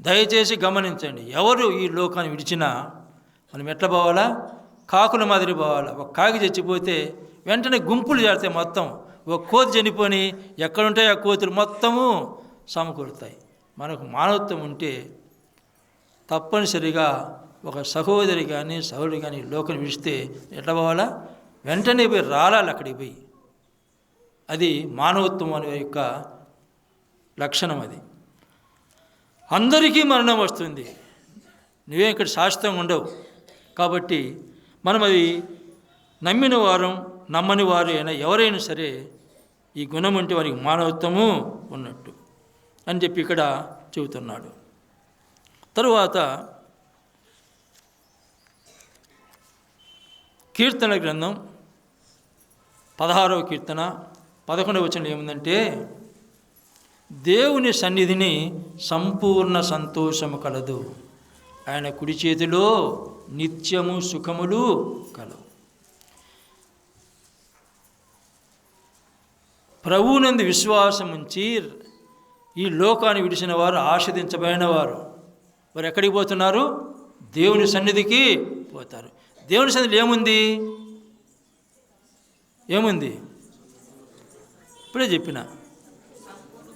దయచేసి గమనించండి. ఎవరు ఈ లోకాన్ని విడిచినా మనం ఎట్లా పోవాలా? కాకుల మాదిరి పోవాలా. ఒక కాకి చచ్చిపోతే వెంటనే గుంపులు చేస్తాయి. మొత్తం ఒక కోతి చనిపోని ఎక్కడుంటాయి ఆ కోతులు మొత్తము సమకూరుతాయి. మనకు మానవత్వం ఉంటే తప్పనిసరిగా ఒక సహోదరి కానీ సహోదరుడు కానీ లోకం విడిస్తే ఎట్లా పోవాలా? వెంటనే పోయి రాలాలి అక్కడికి పోయి. అది మానవత్వం అనే యొక్క లక్షణం. అది అందరికీ మరణం వస్తుంది, నువ్వే ఇక్కడ శాశ్వతంగా ఉండవు. కాబట్టి మనం అది నమ్మిన వారం నమ్మని వారు అయినా ఎవరైనా సరే ఈ గుణం ఉంటే వారికి మానవత్వము ఉన్నట్టు అని చెప్పి ఇక్కడ చెబుతున్నాడు. తరువాత కీర్తన గ్రంథం 16వ కీర్తన 11వ వచనం ఏముందంటే, దేవుని సన్నిధిని సంపూర్ణ సంతోషము కలదు, ఆయన కుడి చేతిలో నిత్యము సుఖములు కలవు. ప్రభువునందు విశ్వాసం ఉంచి ఈ లోకాన్ని విడిచిన వారు, ఆస్వాదించబడిన వారు, వారు ఎక్కడికి పోతున్నారు? దేవుని సన్నిధికి పోతారు. దేవుని సన్నిధిలో ఏముంది? ఏముంది? ఇప్పుడే చెప్పిన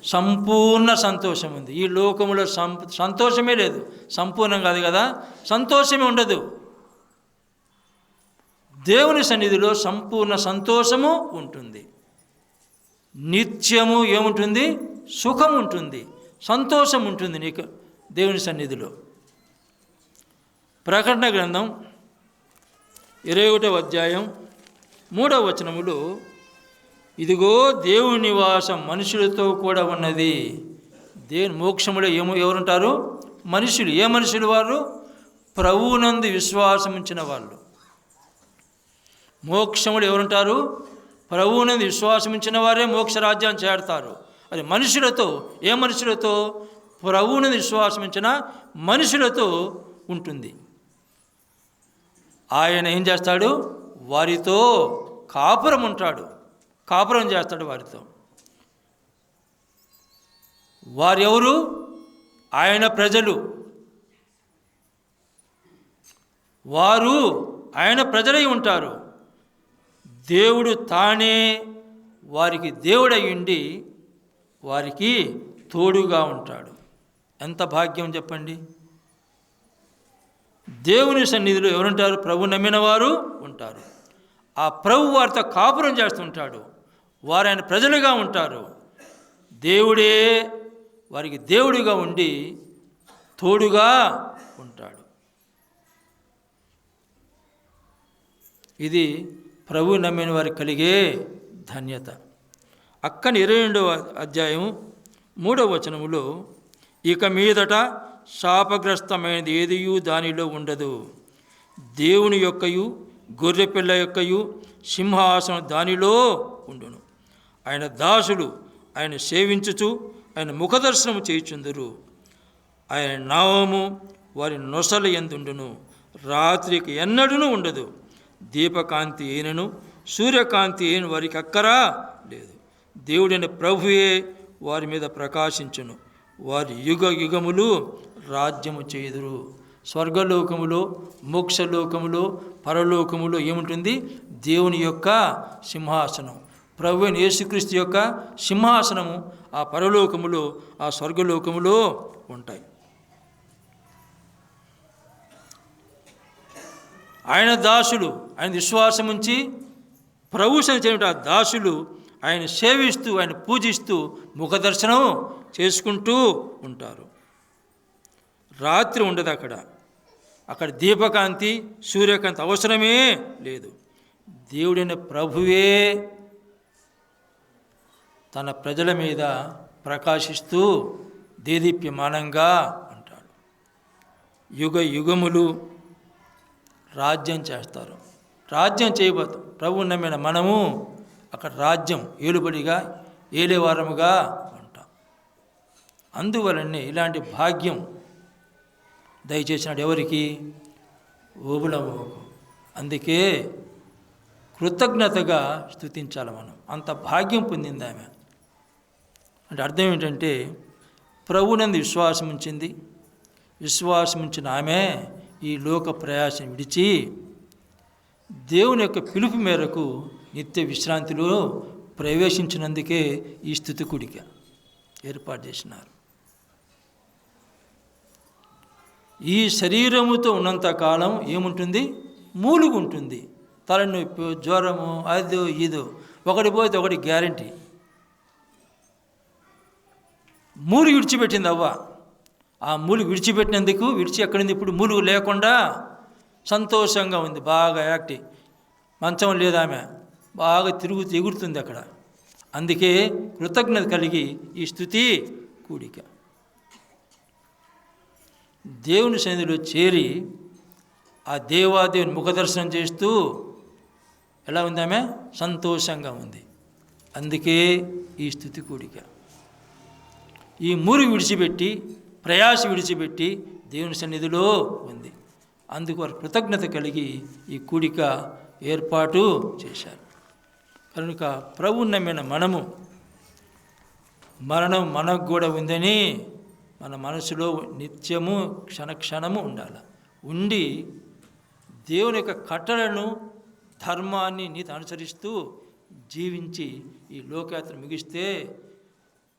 సంపూర్ణ సంతోషం ఉంది. ఈ లోకంలో సంతోషమే లేదు, సంపూర్ణం కాదు కదా, సంతోషమే ఉండదు. దేవుని సన్నిధిలో సంపూర్ణ సంతోషము ఉంటుంది. నిత్యము ఏముంటుంది? సుఖం ఉంటుంది, సంతోషం ఉంటుంది నీకు దేవుని సన్నిధిలో. ప్రకటన గ్రంథం 21వ అధ్యాయం 3వ వచనములో, ఇదిగో దేవుని నివాసం మనుషులతో కూడా ఉన్నది. దేవుని మోక్షములో ఎవరుంటారు? మనుషులు. ఏ మనుషులు వారు? ప్రభువునందు విశ్వాసం ఉంచిన వాళ్ళు. మోక్షములు ఎవరుంటారు? ప్రభువునందు విశ్వాసం ఉంచిన వారే మోక్ష రాజ్యాన్ని చేరతారు. అది మనుషులతో. ఏ మనుషులతో? ప్రభువునందు విశ్వాసం ఉంచిన మనుషులతో ఉంటుంది. ఆయన ఏం చేస్తాడు? వారితో కాపురం ఉంటాడు, కాపురం చేస్తాడు వారితో. వారెవరు? ఆయన ప్రజలు. వారు ఆయన ప్రజలై ఉంటారు. దేవుడు తానే వారికి దేవుడై ఉండి వారికి తోడుగా ఉంటాడు. ఎంత భాగ్యం చెప్పండి. దేవుని సన్నిధిలో ఎవరుంటారు? ప్రభు నమ్మిన వారు ఉంటారు. ఆ ప్రభు వారితో కాపురం చేస్తుంటాడు. వారు ఆయన ప్రజలుగా ఉంటారు. దేవుడే వారికి దేవుడిగా ఉండి తోడుగా ఉంటాడు. ఇది ప్రభు నమ్మిన వారికి కలిగే ధన్యత. అక్కన 22వ అధ్యాయం 3వ వచనములో, ఇక మీదట శాపగ్రస్తమైనది ఏదియూ దానిలో ఉండదు. దేవుని యొక్కయు గొర్రెపిల్ల యొక్కయు సింహాసనం దానిలో ఉండును. ఆయన దాసులు ఆయన సేవించుచు ఆయన ముఖదర్శనము చేయుచుందురు. ఆయన నామము వారి నొసల యందుండును. రాత్రికి ఎన్నడూనూ ఉండదు. దీపకాంతి అయినను సూర్యకాంతి అయిన వారికి అక్కరా లేదు. దేవుడైన ప్రభువే వారి మీద ప్రకాశించును. వారి యుగ యుగములు రాజ్యము చేయుదురు. స్వర్గలోకములో, మోక్షలోకములో, పరలోకములో ఏముంటుంది? దేవుని యొక్క సింహాసనం. ప్రభువైన యేసుక్రీస్తు యొక్క సింహాసనము ఆ పరలోకములో, ఆ స్వర్గలోకములో ఉంటాయి. ఆయన దాసులు, ఆయన విశ్వాసం ఉంచి ప్రభు సన్నిధిలో ఆ దాసులు ఆయన సేవిస్తూ, ఆయన పూజిస్తూ ముఖదర్శనం చేసుకుంటూ ఉంటారు. రాత్రి ఉండదు అక్కడ దీపకాంతి, సూర్యకాంతి అవసరమే లేదు. దేవుడైన ప్రభువే తన ప్రజల మీద ప్రకాశిస్తూ దేదీప్యమానంగా అంటాడు. యుగ యుగములు రాజ్యం చేస్తారు. రాజ్యం చేయబోతాం. ప్రభువు నమ్మిన మనము అక్కడ రాజ్యం ఏలుబడిగా, ఏలేవారముగా ఉంటాం. అందువలనే ఇలాంటి భాగ్యం దయచేసినాడు ఎవరికి? ఓబులమ్మకు. అందుకే కృతజ్ఞతగా స్తుతించాలి మనం. అంత భాగ్యం పొందింది ఆమె. అంటే అర్థం ఏంటంటే ప్రభువునందు విశ్వాసం ఉంచింది. విశ్వాసం ఉంచిన ఆమె ఈ లోక ప్రయాసం విడిచి దేవుని యొక్క పిలుపు మేరకు నిత్య విశ్రాంతిలో ప్రవేశించినందుకే ఈ స్తుతి కూడిక ఏర్పాటు చేసినారు. ఈ శరీరముతో ఉన్నంతకాలం ఏముంటుంది? మూలుగుంటుంది. తలనొప్పి, జ్వరము, అదో ఇదో, ఒకటి పోతే ఒకటి గ్యారంటీ. మూలు విడిచిపెట్టింది అవ్వ. ఆ మూలు విడిచిపెట్టినందుకు ఎక్కడింది ఇప్పుడు? మూలుగు లేకుండా సంతోషంగా ఉంది, బాగా యాక్టివ్. మంచం లేదు ఆమె, బాగా ఎగురుతుంది అక్కడ. అందుకే కృతజ్ఞత కలిగి ఈ స్తుతి కూడిక దేవుని సన్నిధిలో చేరి ఆ దేవాదేవుని ముఖదర్శనం చేస్తూ ఎలా ఉంది ఆమె? సంతోషంగా ఉంది. అందుకే ఈ స్తుతి కూడిక. ఈ మూరు విడిచిపెట్టి, ప్రయాస విడిచిపెట్టి దేవుని సన్నిధిలో ఉంది. అందుకు వారు కృతజ్ఞత కలిగి ఈ కూడిక ఏర్పాటు చేశారు. కనుక ప్రభువుని నమ్మిన మనము మరణం మనకు కూడా ఉందని మన మనసులో నిత్యము క్షణక్షణము ఉండాలి. ఉండి దేవుని యొక్క కట్టలను, ధర్మాన్ని, నీతి అనుసరిస్తూ జీవించి ఈ లోకయాత్ర ముగిస్తే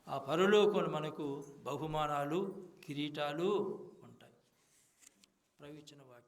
ఆ పరలోకంలో మనకు బహుమానాలు, కిరీటాలు ఉంటాయి. ప్రవచన వాక్యం.